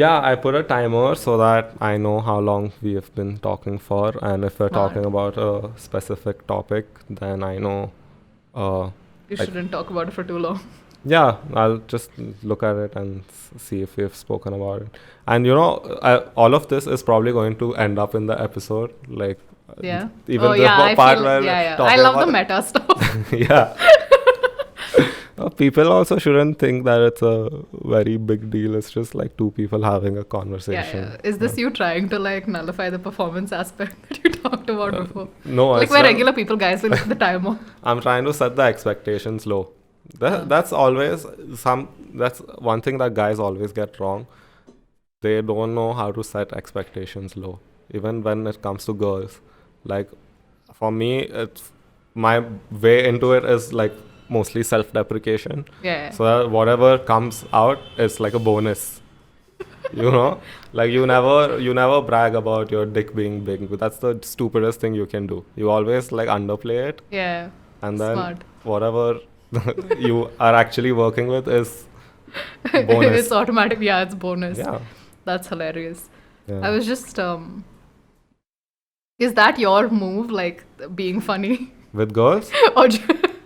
Yeah, I put a timer so that I know how long we have been talking for, and if we're Smart. talking about a specific topic, then I know. You Like- shouldn't talk about it for too long. Yeah, I'll just look at it and see if we've spoken about it. And all of this is probably going to end up in the episode, like Yeah. even Oh, the yeah, I part feel, where yeah, we're yeah. I talking love the about- meta stuff. Yeah. People also shouldn't think that it's a very big deal. It's just like two people having a Yeah, conversation. yeah. Is this you trying to like nullify the performance aspect that you talked about before? No, Like it's we're not- regular people, guys. We look at the timer. I'm trying to set the expectations low. That's always that's one thing that guys always get wrong. They don't know how to set expectations low, even when it comes to girls. Like, for me, it's my way into it is like mostly self-deprecation. Yeah. So that whatever comes out is like a bonus. Like you never brag about your dick being big. That's the stupidest thing you can do. You always like underplay it, Yeah. and then Smart. whatever you are actually working with is bonus. It's automatic. Yeah, it's bonus. Yeah. That's hilarious. Yeah. I was just is that your move, like being funny? With girls? Or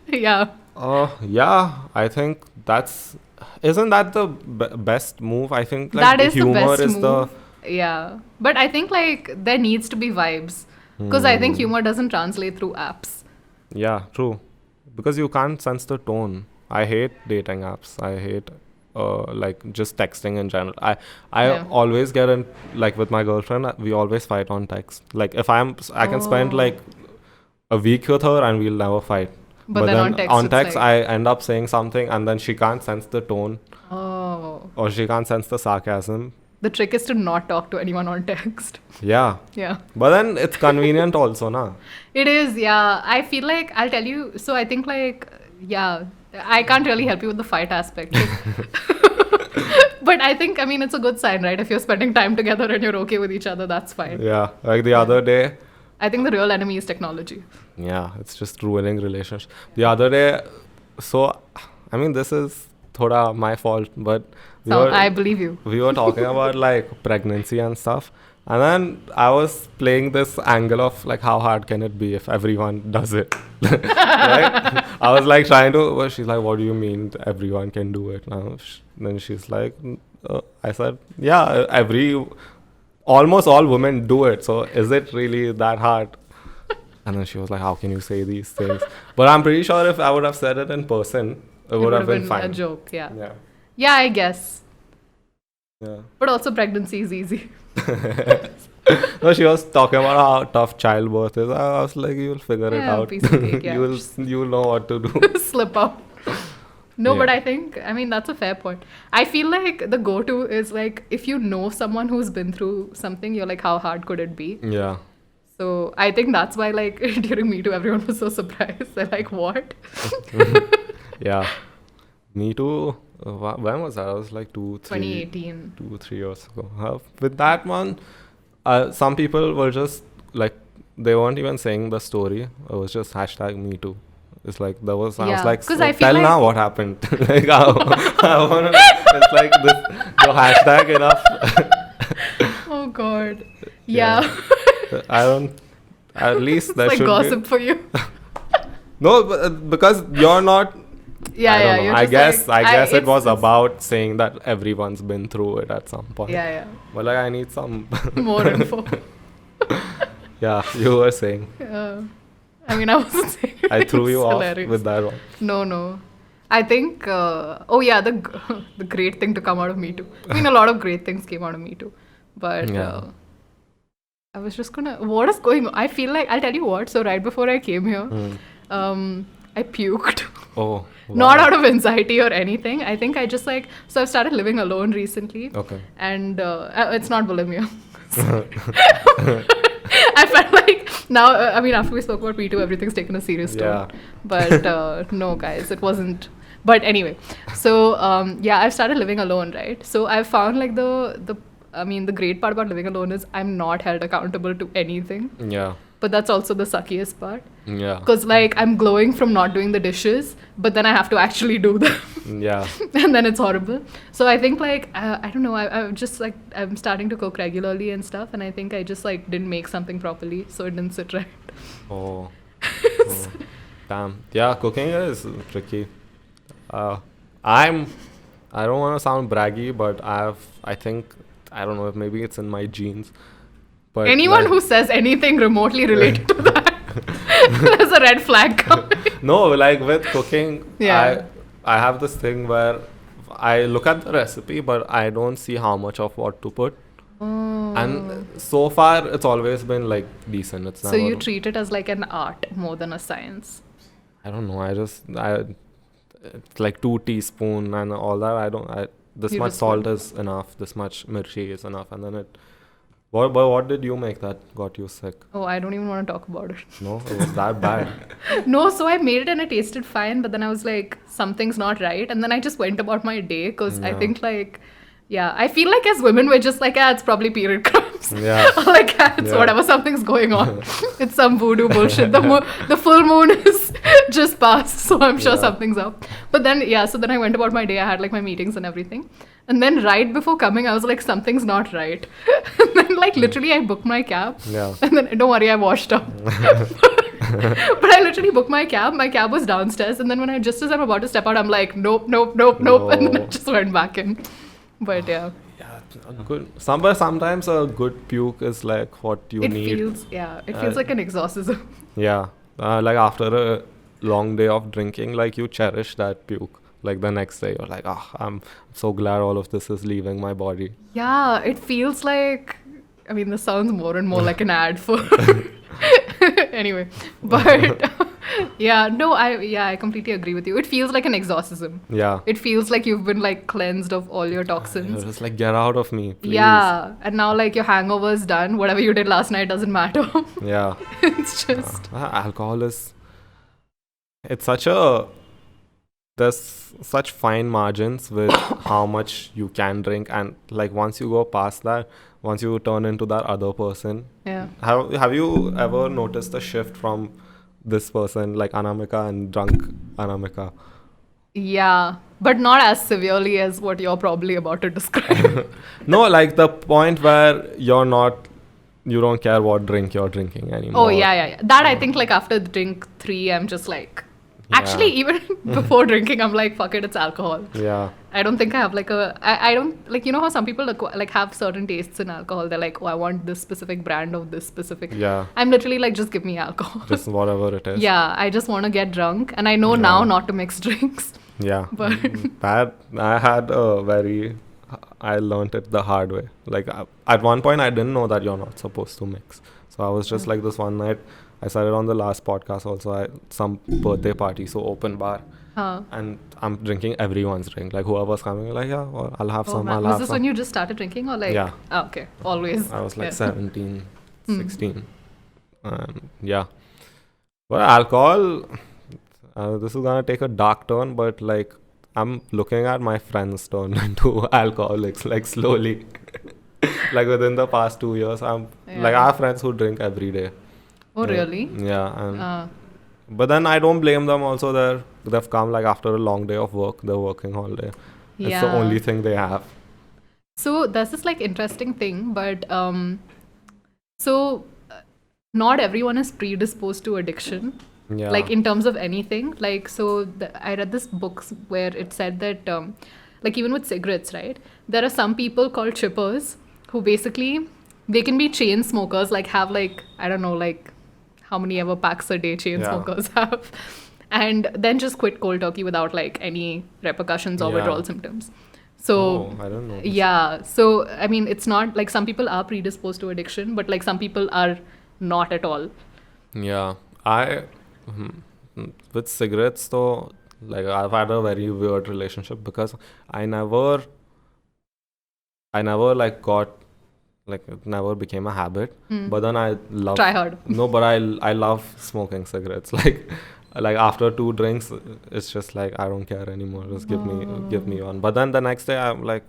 yeah. Yeah, I think isn't that the best move? I think like That is the humor best is move. Yeah. But I think like there needs to be vibes. Because I think humor doesn't translate through apps. Yeah, true. Because you can't sense the tone. I hate dating apps. I hate like just texting in general. I Yeah. always get in, like with my girlfriend, we always fight on text. Like if I can spend Oh. like a week with her and we'll never fight. But then on text, it's like- I end up saying something and then she can't sense the tone Oh. or she can't sense the sarcasm. The trick is to not talk to anyone on text. Yeah. Yeah. But then it's convenient also, na? It is, yeah. I feel like, I'll tell you, so I think like, yeah, I can't really help you with the fight aspect. But I think, I mean, it's a good sign, right? If you're spending time together and you're okay with each other, that's fine. Yeah. Like the other day, I think the real enemy is technology. yeah, it's just ruining relationships. The other day, so, I mean, this is thoda my fault, but So I believe you. we were talking about like pregnancy and stuff. And then I was playing this angle of like how hard can it be if everyone does it. Right? I was like trying to, well, she's like, what do you mean everyone can do it now? Then she's like, I said, yeah, almost all women do it. So is it really that hard? And then she was like, how can you say these things? But I'm pretty sure if I would have said it in person, it would have been fine. a joke, yeah. Yeah. Yeah, I guess. Yeah. But also pregnancy is easy. No, she was talking about how tough childbirth is. I was like, you'll figure it Yeah, out. piece of cake, yeah. You'll know what to do. Slip up. No, Yeah. but I mean, that's a fair point. I feel like the go-to is like, if you know someone who's been through something, you're like, how hard could it be? Yeah. So I think that's why, like, during Me Too, everyone was so surprised. They're like, what? Yeah. Me too. When was that? I was like 2018. 2-3 years ago. With that one, some people were just like, they weren't even saying the story. It was just hashtag Me Too. It's like I was Yeah, like, 'cause so I feel tell like- now what happened. Like, I wanna, it's like the hashtag enough. Oh, God. Yeah. Yeah. I don't. At least It's there like should gossip for you. be. No, but, because you're not. Yeah, I don't yeah. know. You're I just guess. like, I guess it was it's- about saying that everyone's been through it at some point. Yeah, But like, I need some. yeah. More info. Yeah, you were saying. I mean, I wasn't saying it. I threw It's you off hilarious. with that one. No. I think, the great thing to come out of Me Too. I mean, a lot of great things came out of Me Too. But Yeah. I was just what is going on? I feel like, I'll tell you what. So right before I came here, I puked. Oh. Not wow. out of anxiety or anything. I think I just like, so I've started living alone recently. Okay. And it's not bulimia. I felt like now, I mean, after we spoke about Me Too, everything's taken a serious tone. Yeah. But no, guys, it wasn't. But anyway, so yeah, I've started living alone, right? So I've found like the I mean, the great part about living alone is I'm not held accountable to anything. Yeah. But that's also the suckiest part. Yeah. Because, like, I'm glowing from not doing the dishes, but then I have to actually do them. Yeah. And then it's horrible. So I think, like, I don't know, I'm just, like, I'm starting to cook regularly and stuff. And I think I just, like, didn't make something properly. So it didn't sit right. Oh. Damn. Yeah, cooking is tricky. I don't want to sound braggy, but I think, I don't know if maybe it's in my genes. But Anyone like, who says anything remotely related to that, there's a red flag coming. no, like with cooking, Yeah. I have this thing where I look at the recipe, but I don't see how much of what to put. Oh. And so far, it's always been like decent. It's So never, you treat it as like an art more than a science. I don't know. It's like 2 teaspoons and all that. This You much just salt put- is enough. This much mirchi is enough, and then it. What did you make that got you sick? Oh, I don't even want to talk about it. No, it was that bad. No, so I made it and it tasted fine, but then I was like, something's not right. And then I just went about my day because I Yeah. think, like, yeah, I feel like as women, we're just like, it's probably period cramps. Yeah. Or like, it's Yeah. whatever, something's going on. It's some voodoo bullshit. The full moon is just passed, so I'm sure Yeah. something's up. But then, yeah, so then I went about my day. I had like my meetings and everything. And then right before coming, I was like, something's not right. And then, like, literally, I booked my cab. Yeah. And then, don't worry, I washed up. But I literally booked my cab. My cab was downstairs. And then when just as I'm about to step out, I'm like, nope. And then I No. just went back in. But yeah, Yeah, good. Sometimes a good puke is like what you it need. feels like an exorcism. Yeah, like after a long day of drinking, like you cherish that puke. Like the next day, you're like, I'm so glad all of this is leaving my body. Yeah, it feels like, I mean, this sounds more and more like an ad for anyway, but yeah, no, I completely agree with you. It feels like an exorcism. Yeah. It feels like you've been like cleansed of all your toxins. You're just like, get out of me, please. Yeah, and now like your hangover is done. Whatever you did last night doesn't matter. Yeah. It's just Alcohol is. It's there's such fine margins with how much you can drink, and like once you go past that, once you turn into that other person. yeah. Have you ever noticed the shift from this person, like Anamika and drunk Anamika? Yeah, but not as severely as what you're probably about to describe. No, like the point where you don't care what drink you're drinking anymore. Oh, yeah. That I think like after drink 3, I'm just like, actually even before drinking, I'm like, fuck it, it's alcohol. Yeah. I don't think I have like I don't, like, you know how some people like have certain tastes in alcohol. They're like, oh, I want this specific brand of this specific. Yeah. I'm literally like, just give me alcohol. Just whatever it is. Yeah, I just want to get drunk. And I know now not to mix drinks. Yeah. But That I learned it the hard way. Like at one point I didn't know that you're not supposed to mix. So I was just like this one night. I said it on the last podcast also. Some birthday party, so open bar. And I'm drinking everyone's drink. Like whoever's coming, like, yeah, well, I'll have some. man. I'll Was have this some. when you just started drinking or like? Yeah. Oh, okay. Always. I was like Yeah. 17, 16. Yeah. But alcohol, this is going to take a dark turn, but like I'm looking at my friends turn into alcoholics, like slowly. Like within the past 2 years, like I have friends who drink every day. Oh, really? Yeah. And but then I don't blame them also. They've come like after a long day of work. They're working all day. Yeah. It's the only thing they have. So there's this like interesting thing, but not everyone is predisposed to addiction. Yeah. Like in terms of anything. Like so, I read this book where it said that like even with cigarettes, right? There are some people called chippers who basically they can be chain smokers, like have like I don't know like how many ever packs a day chain smokers have, and then just quit cold turkey without like any repercussions or withdrawal symptoms. So I don't know. yeah, so I mean it's not like some people are predisposed to addiction, but like some people are not at all. Yeah, with cigarettes though, like I've had a very weird relationship because I never like got like it never became a habit. But then I love Try hard. No, but I love smoking cigarettes. Like after 2 drinks, it's just like I don't care anymore. Just give me one. But then the next day I'm like,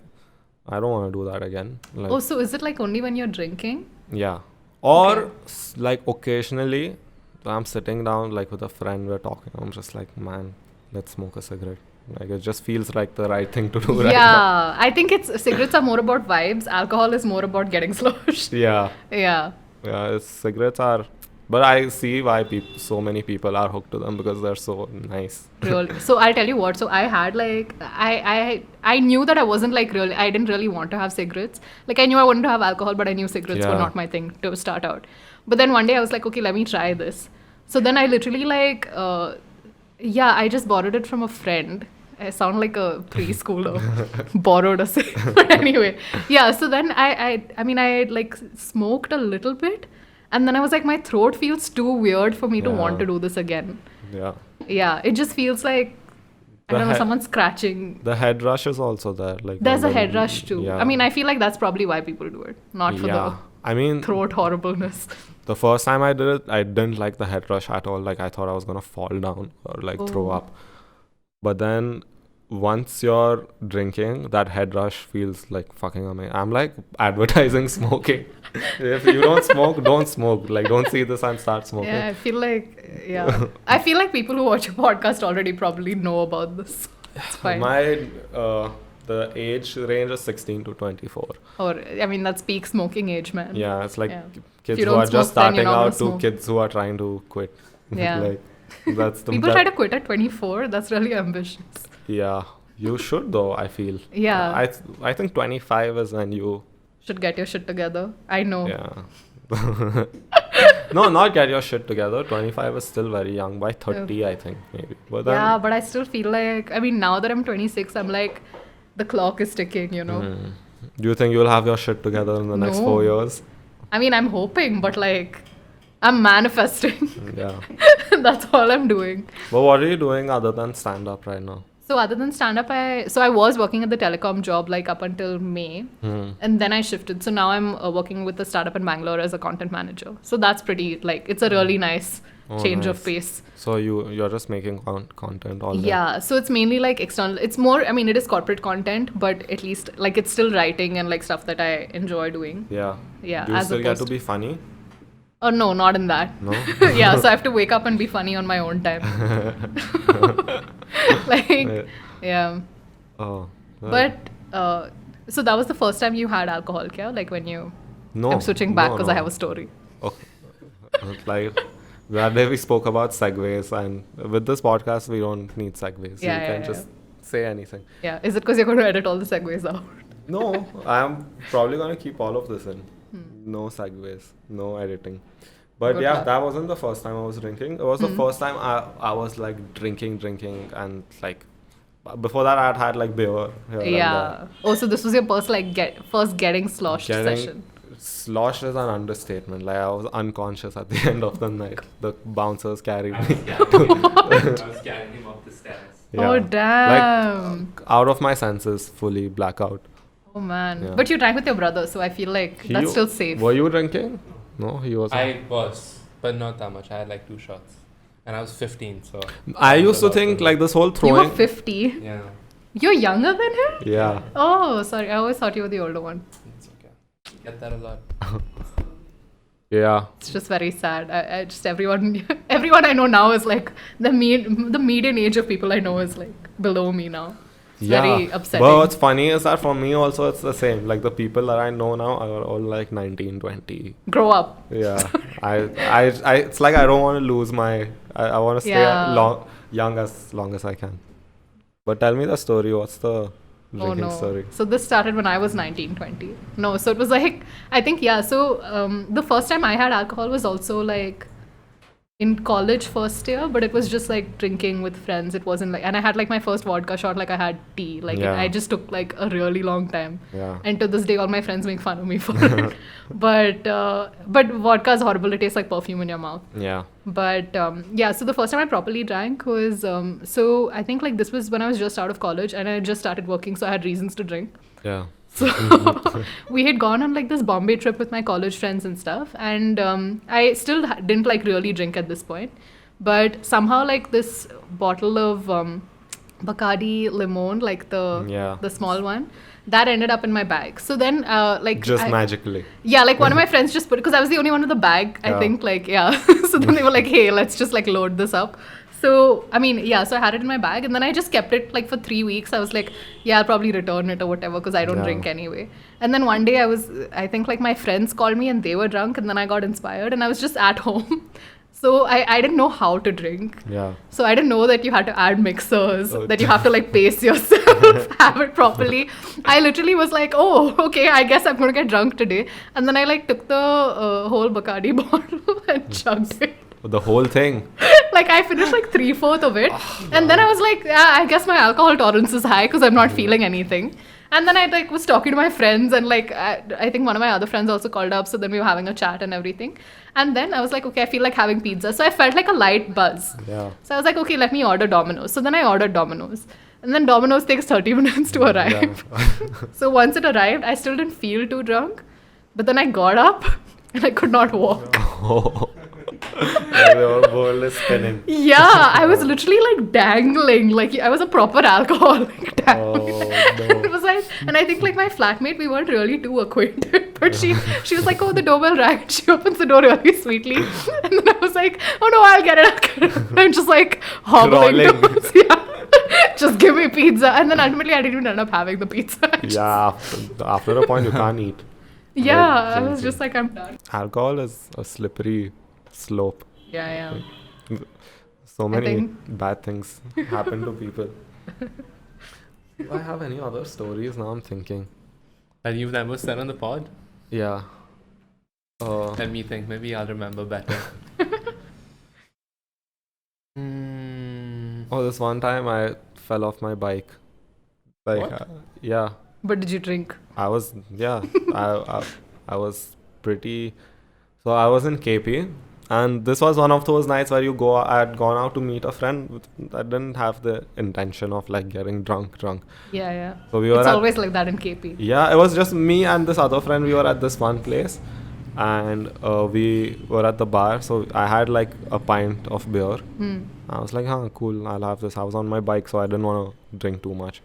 I don't want to do that again. Like, Oh, so is it like only when you're drinking? yeah. Or Okay. like occasionally, I'm sitting down like with a friend, we're talking. I'm just like, man, let's smoke a cigarette. Like it just feels like the right thing to do right now. Yeah, I think cigarettes are more about vibes. Alcohol is more about getting sloshed. Yeah. Yeah. Yeah. Cigarettes are, but I see why so many people are hooked to them because they're so nice. Really. So I'll tell you what. So I had like I knew that I wasn't like really. I didn't really want to have cigarettes. Like I knew I wanted to have alcohol, but I knew cigarettes were Yeah. not my thing to start out. But then one day I was like, okay, let me try this. So then I literally like, yeah, I just borrowed it from a friend. I sound like a preschooler. Borrowed a cigarette. But anyway, yeah. So then I mean I like smoked a little bit, and then I was like, my throat feels too weird for me to want Yeah. to do this again. Yeah. Yeah, it just feels like I The don't know, he- someone scratching. The head rush is also there. Like There's a when head rush too. Yeah. I mean, I feel like that's probably why people do it, not for yeah. I mean, the throat horribleness. the first time I did it, I didn't like the head rush at all. Like I thought I was gonna fall down or like throw Oh. up. But then once you're drinking, that head rush feels like fucking amazing. I'm like advertising smoking. If you don't smoke, don't smoke. Like don't see this and start smoking. Yeah, I feel like I feel like people who watch your podcast already probably know about this. It's fine. My the age range is 16 to 24. Or I mean, that's peak smoking age, man. Yeah, it's like Yeah. kids you who don't are just smoke, then you're starting not gonna out to smoke. kids who are trying to quit. Yeah. Like that's the People try to quit at 24. That's really ambitious. Yeah, you should though. I feel. Yeah. I think 25 is when you. Should get your shit together. I know. Yeah. No, not get your shit together. 25 is still very young. By 30, I think maybe. But then, Yeah, but I still feel like, I mean, now that I'm 26, I'm like, the clock is ticking, you know? Do you think you'll have your shit together in the next No. 4 years? I mean, I'm hoping, but like, I'm manifesting. Yeah. That's all I'm doing. But what are you doing other than stand up right now? So other than stand-up, I was working at the telecom job like up until May. And then I shifted. So now I'm working with a startup in Bangalore as a content manager. So that's pretty, like, it's a really nice change of nice. pace. So you're just making content all day. Yeah, so it's mainly like external. It's more, I mean, it is corporate content, but at least like it's still writing and like stuff that I enjoy doing. Yeah. Yeah, Do you as still get to opposed be funny? Oh no, not in that. No. Yeah, so I have to wake up and be funny on my own time. Like, yeah. Oh. But so that was the first time you had alcohol, kya? Like when you. No. I'm switching back no, because no. I have a story. Okay. Like that day we spoke about segues, and with this podcast we don't need segues. Yeah, You yeah, can yeah. just say anything. Yeah, is it because you're going to edit all the segues out? No, I'm probably gonna keep all of this in. Hmm. No segues, no editing. But Good yeah, luck. that wasn't the first time I was drinking. It was the first time I was like drinking, and like before that I had like beer. Here and Yeah. Oh, so this was your first like first getting sloshed there. session. Sloshed is an understatement. Like I was unconscious at the end of the night. The bouncers carried me. I was carrying him up the stairs. Yeah. Oh damn. Out of my senses, fully blackout. Oh man. Yeah. But you drank with your brother, so I feel like that's still safe. Were you drinking? No, he was. I was, but not that much. I had like 2 shots. And I was 15, so. I used to allowed think to- like this whole You throwing. were 50. Yeah, You're younger than him? Yeah. Oh, sorry. I always thought you were the older one. it's okay. Get that a lot. Yeah. It's just very sad. I just everyone I know now is like the median age of people I know is like below me now. It's very upsetting. But what's funny is that for me also it's the same. Like the people that I know now are all like 19, 20. Grow up. Yeah. I it's like I don't want to lose my. I want to stay Yeah. young as long as I can. But tell me the story. What's the Oh drinking no. story? So this started when I was 19, 20. No, so it was like, I think, yeah. So the first time I had alcohol was also like in college first year, but it was just like drinking with friends. It wasn't like, and I had like my first vodka shot, like I had tea. Like Yeah. I just took like a really long time. Yeah. And to this day, all my friends make fun of me for it. But vodka is horrible. It tastes like perfume in your mouth. Yeah. But yeah, so the first time I properly drank was so I think like this was when I was just out of college and I just started working, so I had reasons to drink. Yeah. So we had gone on like this Bombay trip with my college friends and stuff, and I still didn't like really drink at this point, but somehow like this bottle of Bacardi Limon, like the Yeah. small one, that ended up in my bag. So then, Just magically. Yeah, like one of my friends just put it, because I was the only one with the bag, I think, like, yeah. So then they were like, hey, let's just like load this up. So, I mean, yeah, so I had it in my bag, and then I just kept it like for 3 weeks. I was like, yeah, I'll probably return it or whatever, because I don't drink anyway. And then one day I think like my friends called me and they were drunk, and then I got inspired and I was just at home. So I didn't know how to drink. Yeah. So I didn't know that you had to add mixers, that you have to like pace yourself, have it properly. I literally was like, oh, okay, I guess I'm going to get drunk today. And then I like took the whole Bacardi bottle and chugged it. The whole thing. Like I finished like 3/4 of it. And then I was like, yeah, I guess my alcohol tolerance is high because I'm not feeling anything. And then I like was talking to my friends, and like I think one of my other friends also called up. So then we were having a chat and everything. And then I was like, okay, I feel like having pizza. So I felt like a light buzz. Yeah. So I was like, okay, let me order Domino's. So then I ordered Domino's. And then Domino's takes 30 minutes to arrive. Yeah. So once it arrived, I still didn't feel too drunk. But then I got up and I could not walk. Oh. Your world is spinning. Yeah, I was literally like dangling. Like I was a proper alcoholic dangling. Oh, no. It was like, and I think like my flatmate, we weren't really too acquainted. But she was like, oh, the doorbell rang. She opens the door really sweetly. And then I was like, oh no, I'll get it. I'm just like hobbling towards, just give me pizza. And then ultimately I didn't even end up having the pizza. Yeah, after a point you can't eat. Yeah, I was just like, I'm done. Alcohol is a slippery slope. Yeah. So many bad things happen to people. Do I have any other stories? Now I'm thinking. That you've never said on the pod? Yeah. Let me think. Maybe I'll remember better. Oh, this one time I fell off my bike. Like, What? Yeah. But did you drink? I was pretty. So I was in KP, and this was one of those nights where I had gone out to meet a friend. I didn't have the intention of like getting drunk. Yeah. So we were It's always like that in KP. Yeah, it was just me and this other friend. We were at this one place, and we were at the bar. So I had like a pint of beer. I was like, cool, I'll have this. I was on my bike, so I didn't want to drink too much.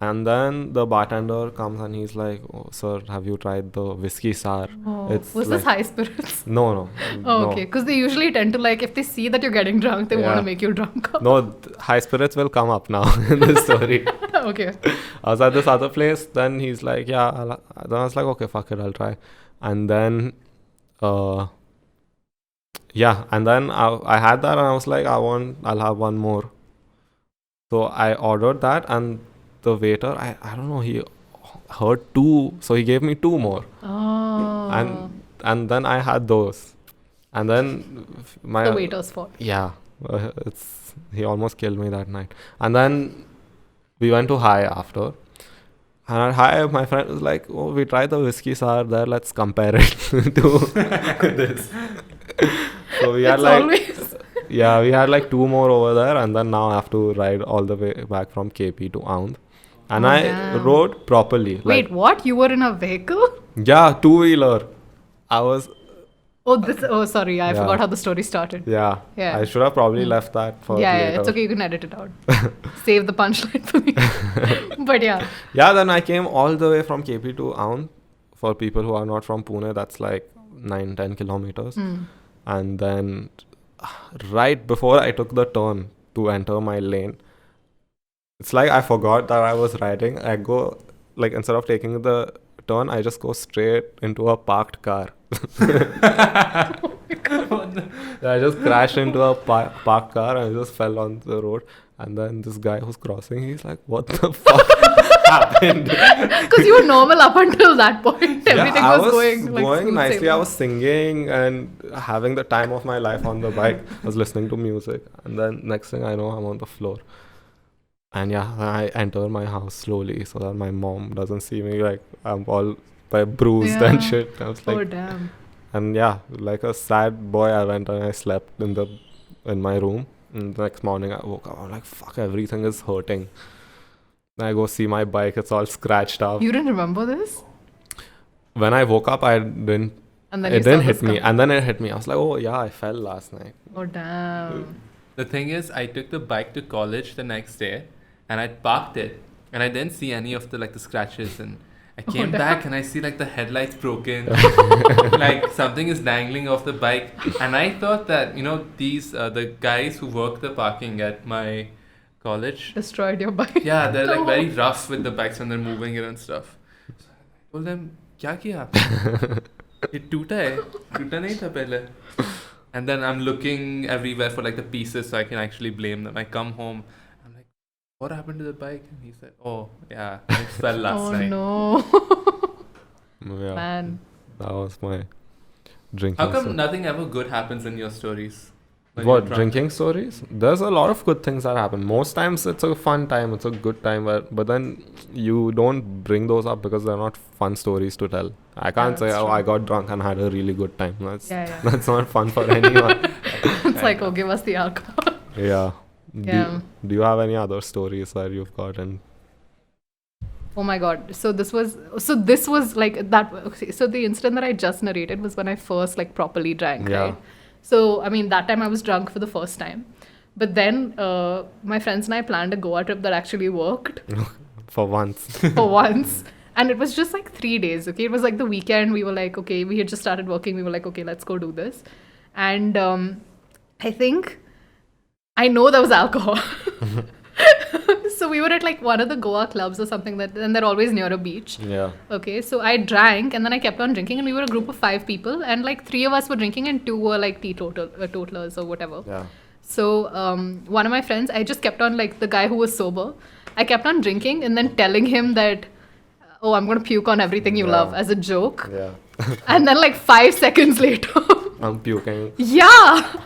And then the bartender comes and he's like, oh, sir, have you tried the whiskey sour? Oh, It's was like, this high spirits? No. Oh, no. okay. Because they usually tend to like, if they see that you're getting drunk, they want to make you drunk. No, high spirits will come up now in this story. Okay. I was at this other place. Then he's like, yeah. Then I was like, okay, fuck it, I'll try. And then, and then I had that and I was like, I'll have one more. So I ordered that, and the waiter, I don't know, he heard 2, so he gave me 2 more. Oh. And then I had those. And then the waiter's fault. Yeah. He almost killed me that night. And then we went to High after. And at High, my friend was like, oh, we tried the whiskey sour there, let's compare it to this. So we had we had like 2 more over there, and then now I have to ride all the way back from KP to Aund. And rode properly. Wait, what? You were in a vehicle? Yeah, 2-wheeler. I was... Oh, sorry. I forgot how the story started. Yeah. I should have probably left that for later. Yeah, it's okay. You can edit it out. Save the punchline for me. But yeah. Yeah, then I came all the way from KP to Aund. For people who are not from Pune, that's like 9-10 kilometers. And then right before I took the turn to enter my lane, it's like I forgot that I was riding. I go, like, instead of taking the turn, I just go straight into a parked car. Oh my God. I just crashed into a parked car and I just fell on the road. And then this guy who's crossing, he's like, what the fuck happened? Because you were normal up until that point. Everything was going nicely. sailing. I was singing and having the time of my life on the bike. I was listening to music. And then next thing I know, I'm on the floor. And I enter my house slowly so that my mom doesn't see me like I'm all bruised and shit. I was like, oh damn. And like a sad boy, I went and I slept in my room. And the next morning I woke up, I'm like, fuck, everything is hurting. I go see my bike, it's all scratched up. You didn't remember this? When I woke up, it didn't hit me. And then it hit me. I was like, oh yeah, I fell last night. Oh damn. The thing is, I took the bike to college the next day and I parked it and I didn't see any of the scratches, and I came back and I see the headlights broken, like something is dangling off the bike, and I thought that these the guys who work the parking at my college Destroyed your bike. yeah, they're very rough with the bikes when they're moving it and stuff. So I told them, क्या किया आपने? ये टूटा नहीं था पहले. And then I'm looking everywhere for the pieces so I can actually blame them. I come home, I'm like, what happened to the bike? And he said, oh yeah, it fell last night. Oh no. Yeah, Man. that was my drinking. How come story. nothing ever good happens in your stories? when What, you're drunk? drinking stories? There's a lot of good things that happen. Most times it's a fun time, it's a good time, but then you don't bring those up because they're not fun stories to tell. I can't say, that's oh, true. I got drunk and had a really good time. Yeah. That's not fun for anyone. It's like, oh, give us the alcohol. Yeah. Yeah. Do you have any other stories where you've gotten? Oh my god. So this was like that. Okay, so the incident that I just narrated was when I first properly drank, Yeah. right? So I mean that time I was drunk for the first time. But then my friends and I planned a Goa trip that actually worked For once. for once. And it was just 3 days, okay? It was the weekend. We were like, okay, we had just started working. We were like, okay, let's go do this. And I think, I know there was alcohol. So we were at one of the Goa clubs or something, and they're always near a beach. Yeah. Okay, so I drank and then I kept on drinking, and we were a group of 5 people, and 3 of us were drinking and 2 were teetotalers or whatever. Yeah. So one of my friends, I just kept on the guy who was sober, I kept on drinking and then telling him that, oh, I'm going to puke on everything you Yeah. love as a joke. Yeah. And then 5 seconds later, I'm puking. yeah.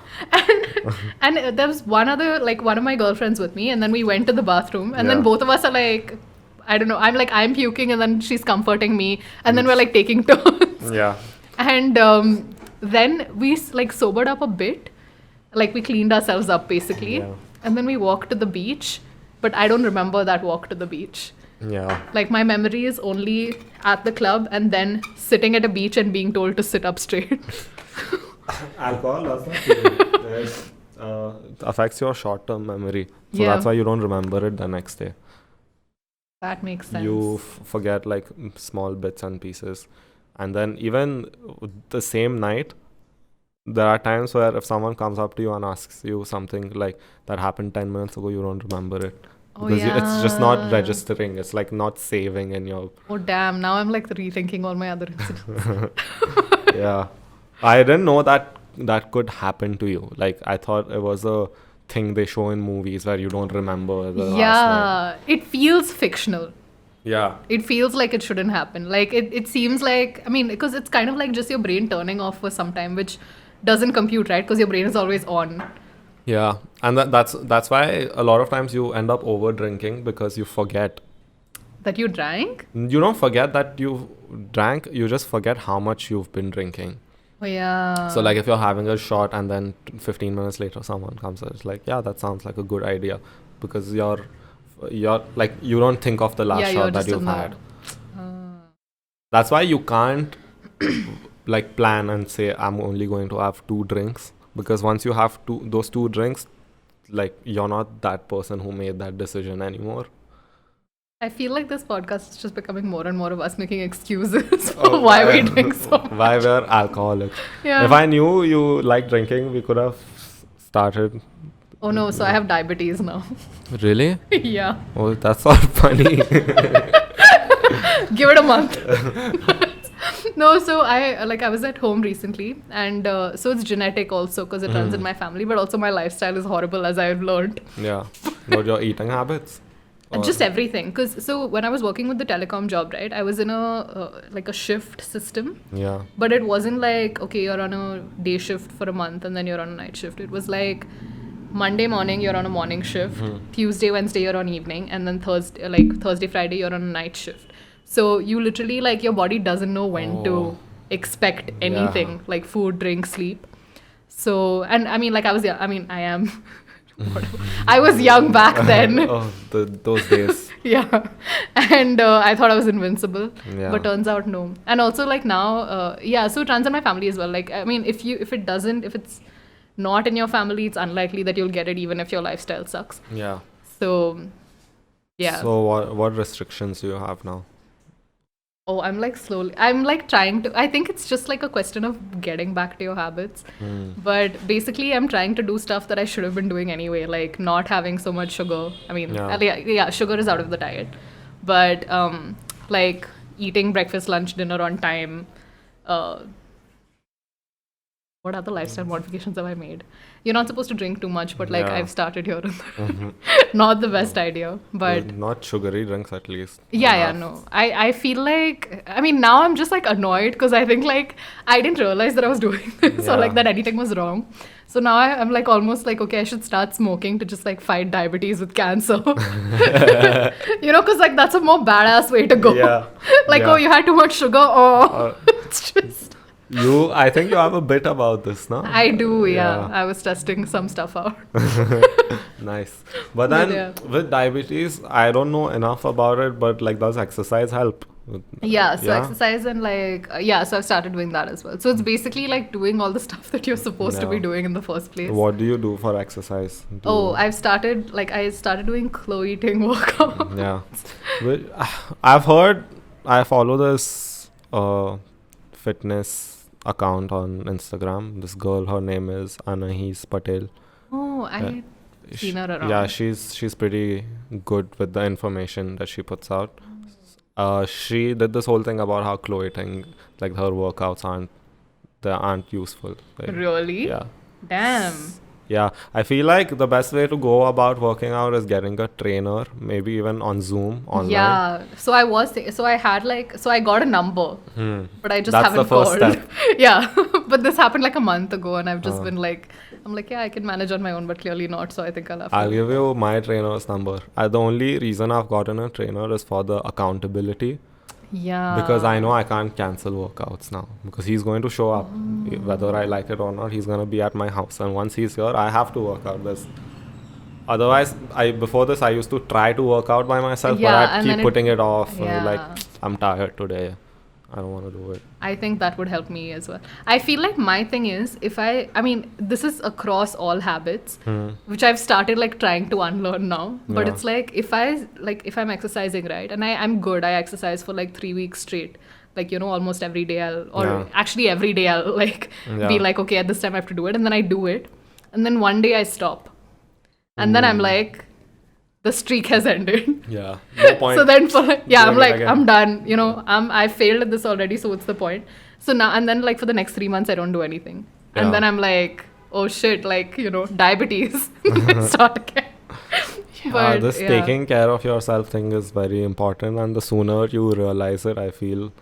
And there was one other, one of my girlfriends with me, and then we went to the bathroom, and then Yeah. both of us are I don't know, I'm puking, and then she's comforting me, and then we're taking turns. Yeah. And then we sobered up a bit, we cleaned ourselves up basically, Yeah. and then we walked to the beach, but I don't remember that walk to the beach. Yeah. My memory is only at the club and then sitting at a beach and being told to sit up straight. Alcohol does that. It affects your short-term memory. So Yeah. that's why you don't remember it the next day. That makes sense. You forget small bits and pieces. And then even the same night, there are times where if someone comes up to you and asks you something that happened 10 minutes ago, you don't remember it. Oh, Because it's just not yeah. registering. It's not saving in your... Oh damn, now I'm rethinking all my other incidents. Yeah. I didn't know that could happen to you. I thought it was a thing they show in movies where you don't remember the last night. Yeah, it feels fictional. Yeah. It feels like it shouldn't happen. It seems because it's kind of just your brain turning off for some time, which doesn't compute, right? Because your brain is always on. Yeah. And that's why a lot of times you end up over drinking because you forget. That you drank? You don't forget that you drank, you just forget how much you've been drinking. Oh yeah. So if you're having a shot and then 15 minutes later someone comes and it's yeah, that sounds like a good idea, because you're you don't think of the last Yeah, you're shot that just in you've the- had. That's why you can't plan and say I'm only going to have 2 drinks, because once you have those 2 drinks, you're not that person who made that decision anymore. I feel like this podcast is just becoming more and more of us making excuses for why we drink so much. Why we're alcoholics. Yeah. If I knew you like drinking, we could have started. Oh no, so I have diabetes now. Really? Yeah. Oh, that's not funny. Give it a month. No, so I was at home recently, and so it's genetic also because it runs in my family, but also my lifestyle is horrible, as I've learned. Yeah. What your eating habits? Just everything. Because so when I was working with the telecom job, right, I was in a shift system. Yeah. But it wasn't okay, you're on a day shift for a month and then you're on a night shift. It was Monday morning you're on a morning shift, Tuesday, Wednesday you're on evening, and then Thursday, Friday you're on a night shift. So you literally your body doesn't know when to expect anything, food, drink, sleep. So, and I mean I am I was young back then. Those days. Yeah. And I thought I was invincible. Yeah. But turns out no. And also now, so it runs in my family as well. If it's not in your family, it's unlikely that you'll get it even if your lifestyle sucks. Yeah. So Yeah. So what restrictions do you have now? Oh, I'm like slowly. I'm like trying to. I think it's just like a question of getting back to your habits. But basically, I'm trying to do stuff that I should have been doing anyway, like not having so much sugar. I mean, Yeah. yeah, sugar is out of the diet. But like eating breakfast, lunch, dinner on time. What other lifestyle modifications have I made? You're not supposed to drink too much, but like Yeah. I've started here and there. Not the best idea, but Not sugary drinks at least. yeah, Enough. no. I feel like, I mean, now I'm just like annoyed because I think like I didn't realize that I was doing this or like Yeah. that anything was wrong. So now I'm like almost like, okay, I should start smoking to just like fight diabetes with cancer. Because like that's a more badass way to go. Yeah. Like, Yeah. oh, you had too much sugar. Oh, it's just. I think you have a bit about this, no? I do, yeah. Yeah. I was testing some stuff out. Nice. But then yeah. with diabetes, I don't know enough about it, but like does exercise help? Yeah, so Yeah? exercise and like, so I've started doing that as well. So it's basically like doing all the stuff that you're supposed to be Yeah. doing in the first place. What do you do for exercise? I started doing Chloe Ting workout. Yeah. Which, I've heard, I follow this fitness account on Instagram. This girl, her name is Anahis Patel. Oh, I seen her around. Yeah, she's pretty good with the information that she puts out. She did this whole thing about how Chloe Ting, like her workouts aren't useful. Like, Really? yeah. Damn. Yeah, I feel like the best way to go about working out is getting a trainer, maybe even on Zoom online. Yeah. So I got a number, but I just That's haven't the first called. step. Yeah. But this happened like a month ago, and I've just been like, I'm like, yeah, I can manage on my own, but clearly not. So I think I'll have to. I'll give you my trainer's number. The only reason I've gotten a trainer is for the accountability. Yeah. Because I know I can't cancel workouts now. Because he's going to show up. Whether I like it or not, he's going to be at my house. And once he's here, I have to work out this. Otherwise, before this, I used to try to work out by myself, Yeah, but I'd and keep then putting it off. Yeah. Like, I'm tired today. I don't want to do it. I think that would help me as well. I feel like my thing is I mean, this is across all habits, which I've started like trying to unlearn now. But Yeah. it's like if I'm exercising, right, and I'm good, I exercise for like 3 weeks straight. Like, almost every day actually every day I'll like be like, okay, at this time I have to do it. And then I do it. And then one day I stop. And then I'm like, the streak has ended. Yeah. No point. So then I'm doing like, it again. I'm done. I failed at this already, so what's the point? So now, and then like for the next 3 months, I don't do anything. Yeah. And then I'm like, oh shit, like, diabetes. Start again. This taking care of yourself thing is very important. And the sooner you realize it, I feel,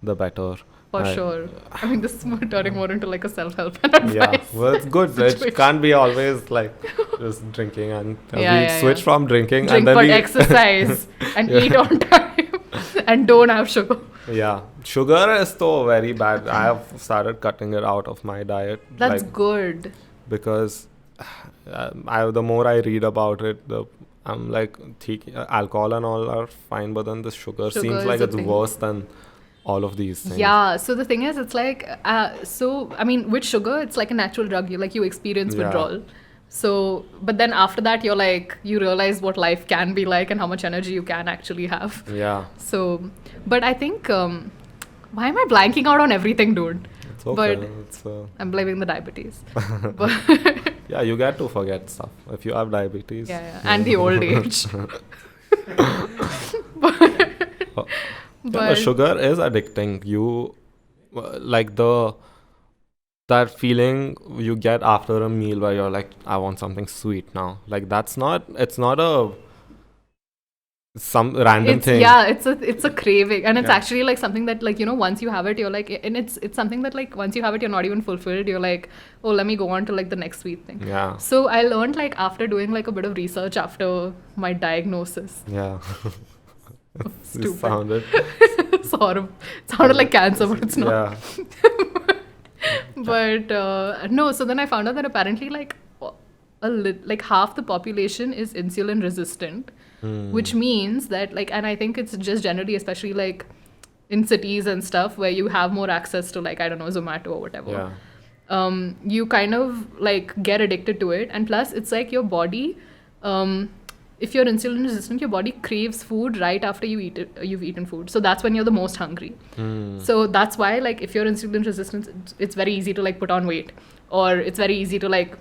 the better. For I- sure. I mean, this is turning more into like a self-help and advice. Yeah, well, it's good. It situation. can't be always like just drinking and Yeah, switch yeah. from drinking Drink, and then but we exercise and Yeah. eat on time and don't have sugar. Yeah, sugar is though very bad. I have started cutting it out of my diet. That's like, good. because the more I read about it, I'm like, alcohol and all are fine, but then the sugar Sugar seems is like a it's thing. worse than all of these things. Yeah, so the thing is, it's like, I mean, with sugar, it's like a natural drug. You experience Yeah. withdrawal. So, but then after that, you realize what life can be like and how much energy you can actually have. Yeah, So, but I think, why am I blanking out on everything, dude? it's okay. But It's, I'm blaming the diabetes. But yeah, you get to forget stuff if you have diabetes. yeah, and the old age. Yeah, but sugar is addicting. You like that feeling you get after a meal where you're like, I want something sweet now. Like it's not some random thing. Yeah, it's a craving, and it's Yeah. actually like something that like once you have it, you're like, and it's something that like once you have it, you're not even fulfilled. You're like, oh, let me go on to like the next sweet thing. Yeah. So I learned like after doing like a bit of research after my diagnosis. Yeah. You Stupid. sounded. It's horrible. It sounded like cancer, but it's not. Yeah. But no, so then I found out that apparently like like half the population is insulin resistant, which means that like, and I think it's just generally, especially like in cities and stuff where you have more access to like, I don't know, Zomato or whatever. Yeah. You kind of like get addicted to it, and plus it's like your body if you're insulin resistant, your body craves food right after you've eaten food. So that's when you're the most hungry. So that's why, like, if you're insulin resistant, it's very easy to like put on weight, or it's very easy to like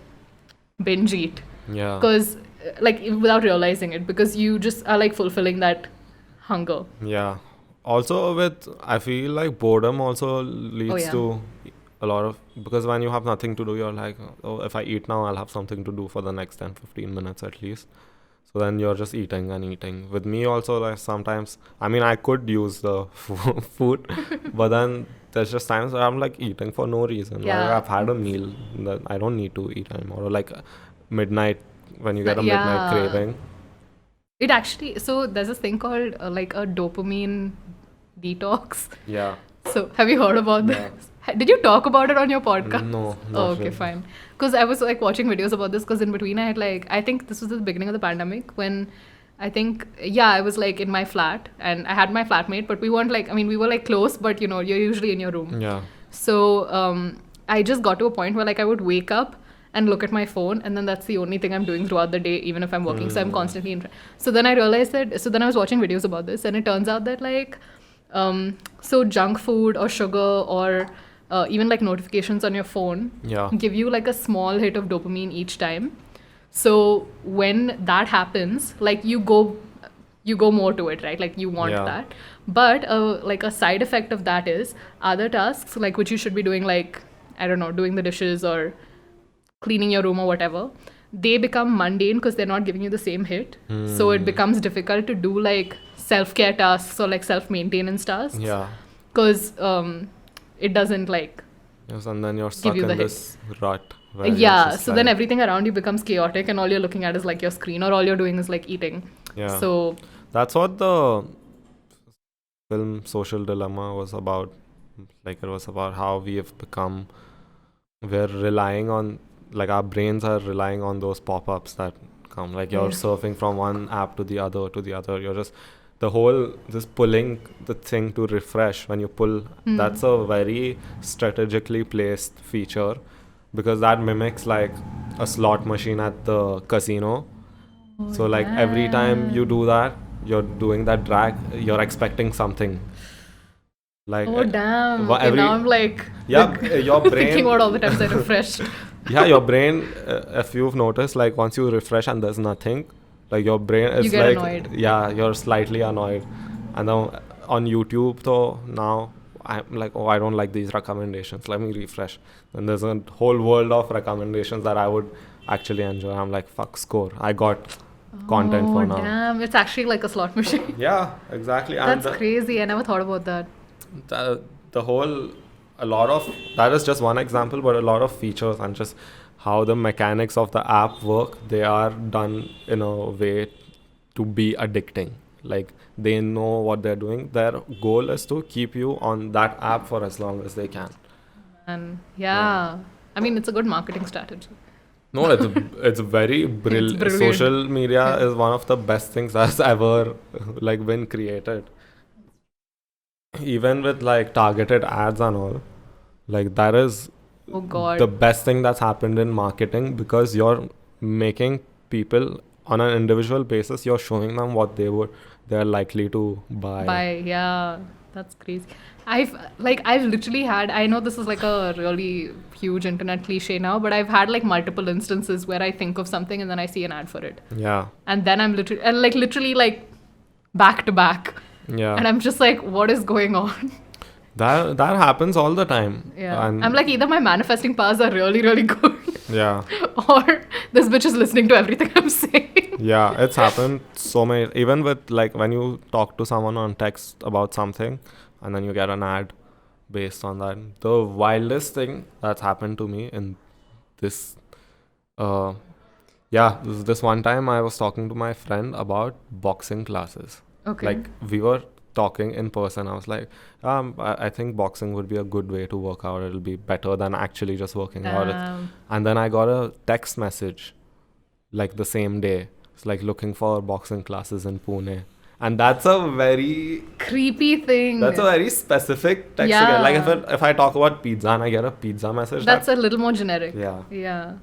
binge eat. Yeah. Because like without realizing it, because you just are like fulfilling that hunger. Yeah. Also I feel like boredom also leads to a lot of, because when you have nothing to do, you're like, oh, if I eat now, I'll have something to do for the next 10-15 minutes at least. So then you're just eating and eating. With me also, like sometimes, I mean, I could use the food, but then there's just times where I'm like eating for no reason. Like I've had a meal that I don't need to eat anymore. Or like midnight, when you get a midnight craving. It actually, so there's this thing called like a dopamine detox. Yeah. So have you heard about this? Did you talk about it on your podcast? No. Oh, okay, fine. Because I was like watching videos about this, because in between I had like, I think this was the beginning of the pandemic when I think, I was like in my flat and I had my flatmate, but we weren't like, I mean, we were like close, but you know, you're usually in your room. Yeah. So I just got to a point where like I would wake up and look at my phone, and then that's the only thing I'm doing throughout the day, even if I'm working. So I'm constantly so then I realized that, so then I was watching videos about this, and it turns out that like, so junk food or sugar or even like notifications on your phone give you like a small hit of dopamine each time. So when that happens, like you go more to it, right? Like you want that. But like a side effect of that is other tasks, like which you should be doing, like, I don't know, doing the dishes or cleaning your room or whatever, they become mundane because they're not giving you the same hit. So it becomes difficult to do like self-care tasks or like self-maintenance tasks. Yeah. Because it doesn't like and then you're stuck in this rut. So then everything around you becomes chaotic, and all you're looking at is like your screen, or all you're doing is like eating. Yeah. So that's what the film Social Dilemma was about. Like it was about how we're relying on, like our brains are relying on those pop-ups that come. Like you're surfing from one app to the other. You're just just pulling the thing to refresh. When you pull, that's a very strategically placed feature, because that mimics like a slot machine at the casino. So like every time you do that, you're doing that drag, you're expecting something. Like damn. Okay, now I'm like your brain thinking about all the times I refreshed. Your brain, if you've noticed, like once you refresh and there's nothing, like your brain is like annoyed. You're slightly annoyed. And then on YouTube though, now I'm like, oh, I don't like these recommendations, let me refresh. And there's a whole world of recommendations that I would actually enjoy. I'm like, fuck, score, I got content for now. Damn, it's actually like a slot machine. Yeah, exactly. That's crazy. I never thought about that. A lot of that is just one example, but a lot of features and just how the mechanics of the app work, they are done in a way to be addicting. Like they know what they're doing. Their goal is to keep you on that app for as long as they can. And I mean, it's a good marketing strategy. No, it's very brilliant. Social media is one of the best things that's ever like been created. Even with like targeted ads and all, like that is the best thing that's happened in marketing, because you're making people on an individual basis, you're showing them what they're likely to buy. That's crazy. I've literally had, I know this is like a really huge internet cliche now, but I've had like multiple instances where I think of something and then I see an ad for it. Yeah. And then I'm literally like back to back. Yeah. And I'm just like, what is going on? That happens all the time. Yeah. And I'm like, either my manifesting powers are really, really good. Yeah. Or this bitch is listening to everything I'm saying. Yeah, it's happened so many. Even with like when you talk to someone on text about something and then you get an ad based on that. The wildest thing that's happened to me in this this one time I was talking to my friend about boxing classes. Okay. Like we were talking in person. I was like, I think boxing would be a good way to work out. It'll be better than actually just working out. And then I got a text message like the same day. It's like looking for boxing classes in Pune. And that's a very creepy thing. That's a very specific text to get. Like if I talk about pizza and I get a pizza message, that's a little more generic. Yeah.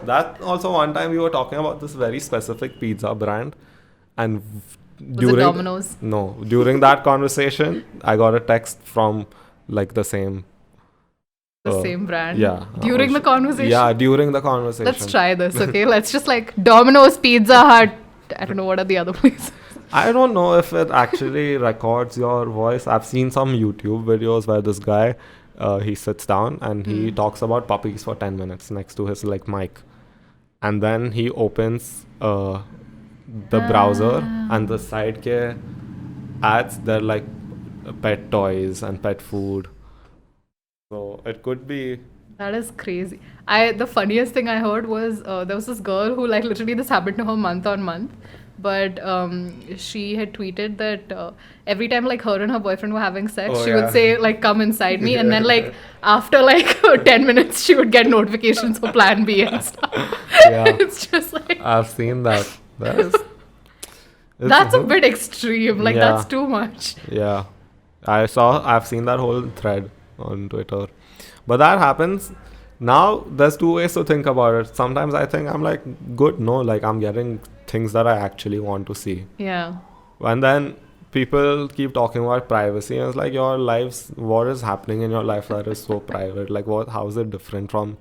That also one time we were talking about this very specific pizza brand, And Was it Domino's? No, during that conversation, I got a text from like the same. The same brand? Yeah. During the conversation? Yeah, during the conversation. Let's try this, okay? Let's just like Domino's, Pizza Hut. I don't know what are the other places. I don't know if it actually records your voice. I've seen some YouTube videos where this guy, he sits down and he talks about puppies for 10 minutes next to his like mic. And then he opens the browser and the side ke ads, they're like pet toys and pet food. So it could be. That is crazy. The funniest thing I heard was there was this girl who like literally this happened to her month on month. But she had tweeted that every time like her and her boyfriend were having sex, she would say like, come inside me. And then like after like 10 minutes, she would get notifications for plan B and stuff. Yeah. It's just like... I've seen that. That's a bit extreme. Like that's too much. Yeah. I've seen that whole thread on Twitter. But that happens. Now there's two ways to think about it. Sometimes I think I'm like, good, no, like I'm getting things that I actually want to see. Yeah. And then people keep talking about privacy, and it's like your lives, what is happening in your life that is so private? Like how is it different from,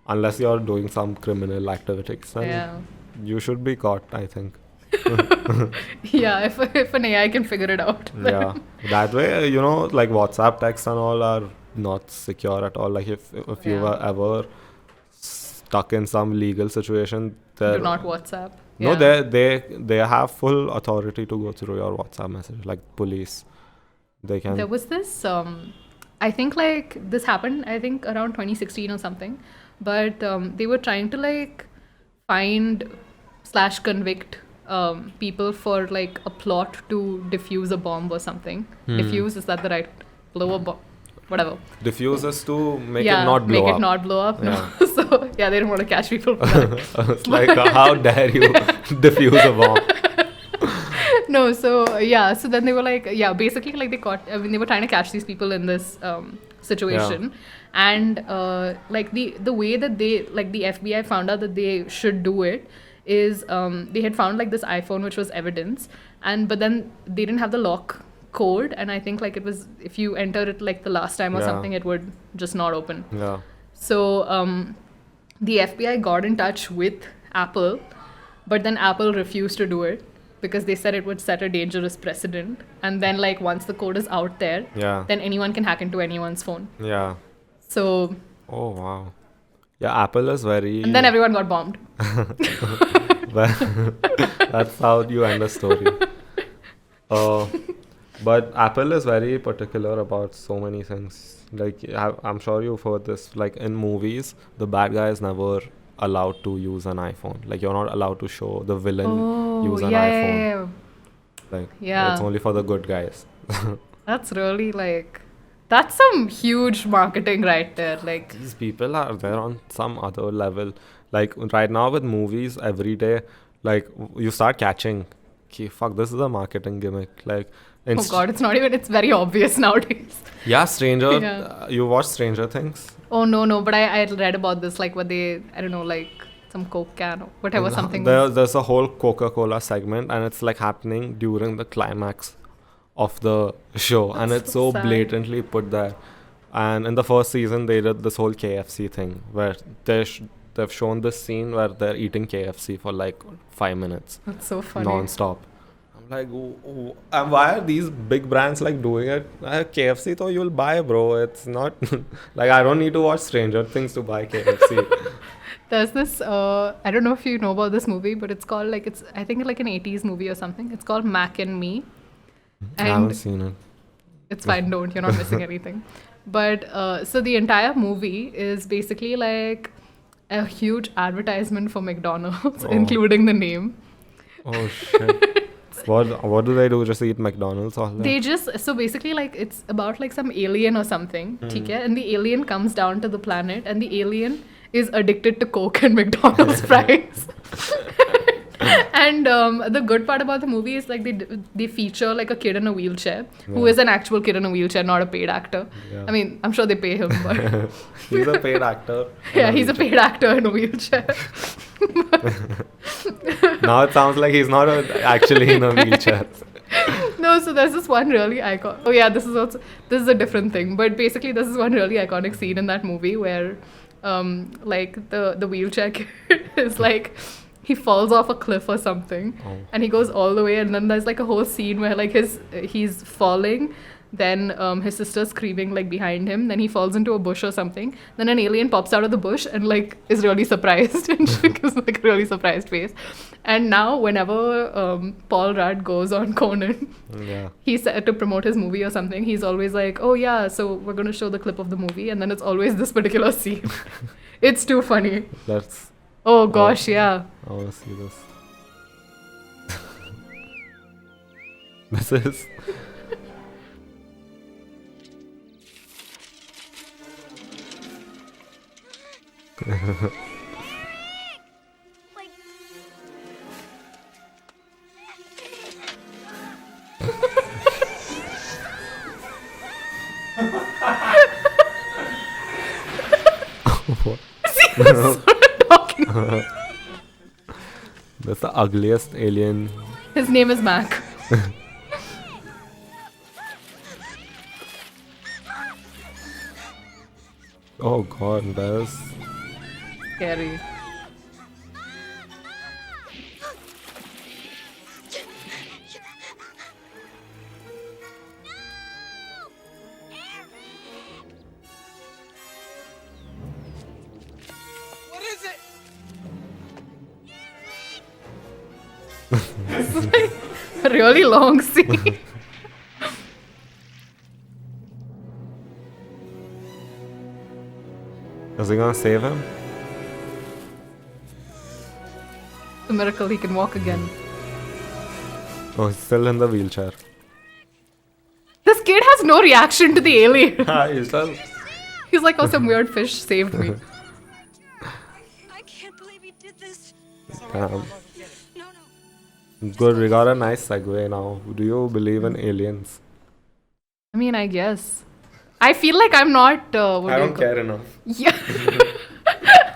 unless you're doing some criminal activities, then you should be caught, I think. Yeah, if an AI can figure it out. Yeah. That way, like WhatsApp texts and all are not secure at all. Like if you were ever stuck in some legal situation, do not WhatsApp. No, they have full authority to go through your WhatsApp message, like police. They can. There was this, I think like this happened, I think around 2016 or something, but they were trying to like find/convict people for like a plot to defuse a bomb or something. Defuse, is that the right? Blow a bomb. Whatever. Diffuse is to make it not blow up. Make it not blow up. Yeah. No. So, they didn't want to catch people for that. It's like, how dare you diffuse a bomb? No, so, so then they were like, basically, like, they were trying to catch these people in this situation. Yeah. And, like, the way that the FBI found out that they should do it is they had found, like, this iPhone, which was evidence. But then they didn't have the lock code, and I think like it was, if you enter it like the last time or something, it would just not open. Yeah. So the FBI got in touch with Apple, but then Apple refused to do it because they said it would set a dangerous precedent. And then like once the code is out there, then anyone can hack into anyone's phone. Yeah. So. Oh wow. Yeah, Apple is very. And then everyone got bombed. That's how you end a story. But Apple is very particular about so many things. Like, I'm sure you've heard this. Like, in movies, the bad guy is never allowed to use an iPhone. Like, you're not allowed to show the villain use an iPhone. Like, it's only for the good guys. That's really, like... That's some huge marketing right there. Like, these people are there on some other level. Like, right now with movies, every day, like, you start catching... Okay, fuck, this is a marketing gimmick. Like... Oh God, it's very obvious nowadays. Yeah, you watch Stranger Things? Oh, no, but I read about this, like what they, I don't know, like some Coke can or whatever, something. There's a whole Coca-Cola segment, and it's like happening during the climax of the show. That's and it's so blatantly put there. And in the first season, they did this whole KFC thing where they've shown this scene where they're eating KFC for like 5 minutes. That's so funny. Non-stop. Like, and why are these big brands like doing it? KFC, though, you'll buy, bro. It's not like I don't need to watch Stranger Things to buy KFC. There's this, I don't know if you know about this movie, but it's called like, I think like an 80s movie or something. It's called Mac and Me. And I haven't seen it. It's fine, don't. You're not missing anything. But so the entire movie is basically like a huge advertisement for McDonald's, including the name. Oh, shit. What do they do? Just eat McDonald's all day? So basically like it's about like some alien or something, and the alien comes down to the planet, and the alien is addicted to Coke and McDonald's fries. And the good part about the movie is like they feature like a kid in a wheelchair who is an actual kid in a wheelchair, not a paid actor. Yeah. I mean, I'm sure they pay him, but he's a paid actor. Yeah, he's a paid actor in a wheelchair. Now it sounds like he's not actually in a wheelchair. No, so there's this one really iconic. Oh yeah, this is a different thing. But basically, this is one really iconic scene in that movie where, like the wheelchair kid is like, he falls off a cliff or something, and he goes all the way, and then there's like a whole scene where like he's falling. Then his sister's screaming like behind him. Then he falls into a bush or something. Then an alien pops out of the bush and like is really surprised and she gives like a really surprised face. And now whenever Paul Rudd goes on Conan, he's to promote his movie or something, he's always like, oh yeah, so we're gonna show the clip of the movie, and then it's always this particular scene. It's too funny. Oh gosh, yeah. I want to see this. This is. What? That's the ugliest alien. His name is Mac. Oh god, that's Scary. What is it? This is like a really long scene. Is he gonna save him? A miracle he can walk again. Oh, he's still in the wheelchair. This kid has no reaction to the alien. He's still. He's like, oh, some weird fish saved me. I can't believe he did this. Damn. No. Good, we got a nice segue now. Do you believe in aliens? I mean, I guess. I feel like I'm not. I don't care enough. Yeah.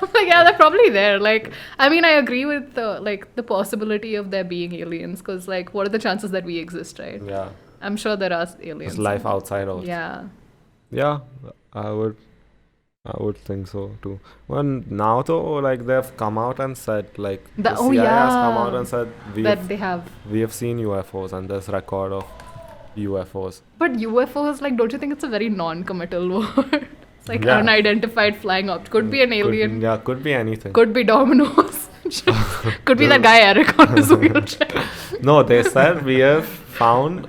I'm like, yeah, they're probably there. Like, I mean, I agree with like the possibility of there being aliens, because like, what are the chances that we exist, right? Yeah. I'm sure there are aliens. There's life outside Earth. Yeah. Yeah, I would think so too. Well, now though, like they've come out and said, like the CIA has come out and said that they have. We have seen UFOs and there's record of UFOs. But UFOs, like, don't you think it's a very non-committal word? It's like unidentified flying object. Could be an alien. Could be anything. Could be Domino's. Could be that guy Eric on his wheelchair. No, they said we have found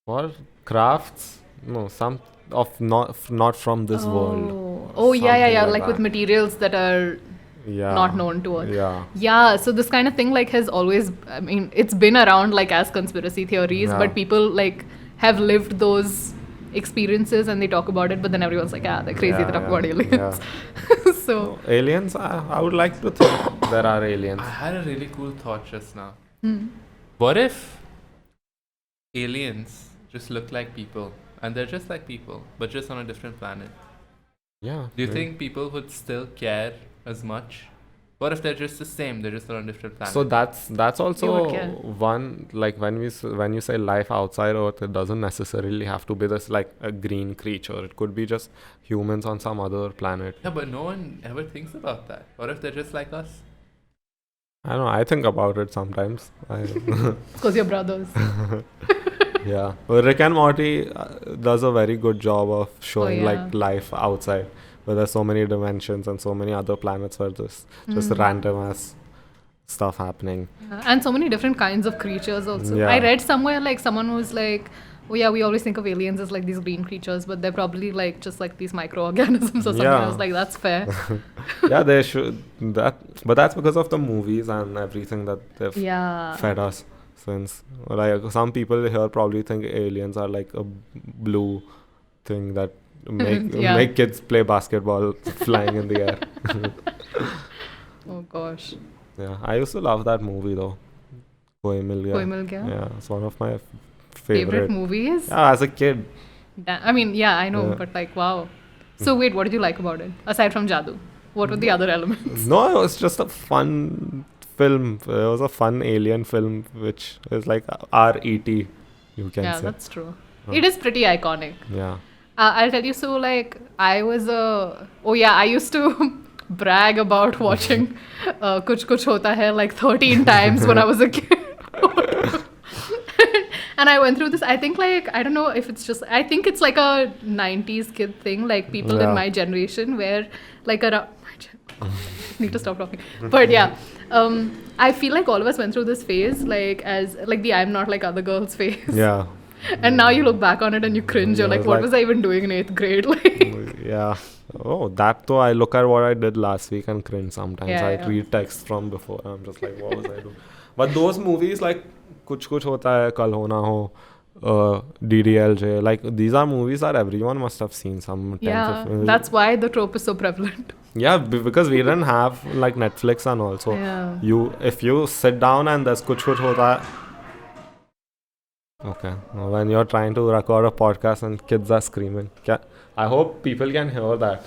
what crafts? No, some of not from this world. Oh yeah. Like like with materials that are not known to us. Yeah. So this kind of thing like has always, I mean, it's been around like as conspiracy theories, but people like have lived those experiences and they talk about it, but then everyone's like, they're crazy, they talk about aliens. So aliens, I would like to think there are aliens. I had a really cool thought just now. What if aliens just look like people and they're just like people, but just on a different planet? Yeah. Do you think people would still care as much? What if they're just the same? They're just on a different planet. So that's also one, like when you say life outside Earth, it doesn't necessarily have to be this like a green creature. It could be just humans on some other planet. Yeah, but no one ever thinks about that. What if they're just like us? I don't know. I think about it sometimes. because you're brothers. Yeah. Well, Rick and Morty does a very good job of showing like life outside. But there's so many dimensions and so many other planets where there's just random ass stuff happening. And so many different kinds of creatures also. Yeah. I read somewhere like someone was like, oh yeah, we always think of aliens as like these green creatures, but they're probably like just like these microorganisms or something. I was like, that's fair. Yeah, they should. But that's because of the movies and everything that they've fed us since. Like some people here probably think aliens are like a blue thing that make kids play basketball flying in the air. Oh gosh. Yeah, I used to love that movie though. Koi Mil Gaya. Yeah, it's one of my favorite movies. Yeah, as a kid. I mean, yeah, I know, but like, wow. So wait, what did you like about it aside from Jadoo? What were the other elements? No, it was just a fun film. There was a fun alien film which is like our E.T. You can Yeah, say. that's true. It is pretty iconic. Yeah. I'll tell you, so like I used to brag about watching Kuch Kuch Hota Hai like 13 times when I was a kid. And I went through this, I think like, I don't know if it's just, I think it's like a 90s kid thing, like people in my generation where like around, need to stop talking. But yeah, I feel like all of us went through this phase like as like the I'm not like other girls phase. Yeah. And now you look back on it and you cringe. You're Yeah, like, it's what like- was I even doing in 8th grade? Like, Yeah. Oh, that though, I look at what I did last week and cringe sometimes. Yeah, I yeah. read texts from before and I'm just like, what was I doing? But those movies like Kuch Kuch Hota Hai, Kal Ho Na Ho, DDLJ, like these are movies that everyone must have seen some 10, yeah, 15 that's why the trope is so prevalent. Yeah, because we didn't have like Netflix and also Yeah. if you sit down and there's Kuch Kuch Hota Hai. Okay, when you're trying to record a podcast and kids are screaming, I hope people can hear that.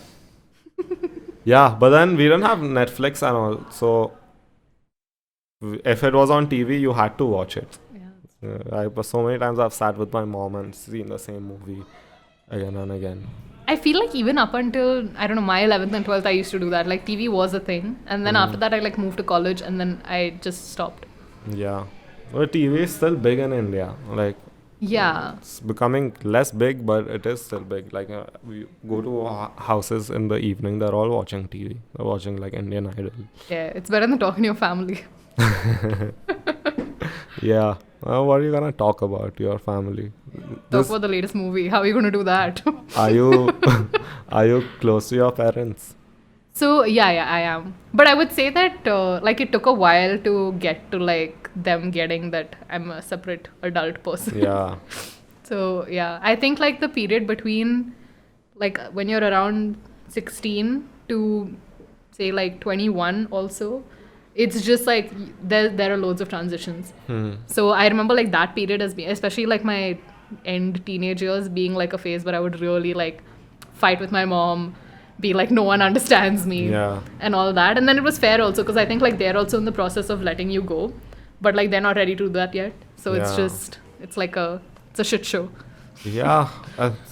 Yeah, but then we didn't have Netflix and all, so if it was on TV, you had to watch it. Yeah. So many times I've sat with my mom and seen the same movie again and again. I feel like even up until, I don't know, my 11th and 12th, I used to do that. Like TV was a thing. And then after that, I like moved to college and then I just stopped. Yeah, but TV is still big in India. Like, Yeah. it's becoming less big, but it is still big. Like, we go to houses in the evening, they're all watching TV. They're watching like Indian Idol. Yeah, it's better than talking to your family. Yeah. What are you gonna talk about? Your family? Talk about the latest movie. How are you going to do that? Are you are you close to your parents? So, yeah, I am. But I would say that, like, it took a while to get to, like, them getting that I'm a separate adult person. Yeah. So, yeah, I think, like, the period between, like, when you're around 16 to, say, like, 21 also, it's just, like, there are loads of transitions. So, I remember, like, that period as being, especially, like, my end teenage years being, like, a phase where I would really, like, fight with my mom, be like, no one understands me, Yeah. and all that. And then it was fair also, because I think, like, they're also in the process of letting you go, but, like, they're not ready to do that yet. So it's Yeah. just, it's a shit show. Yeah,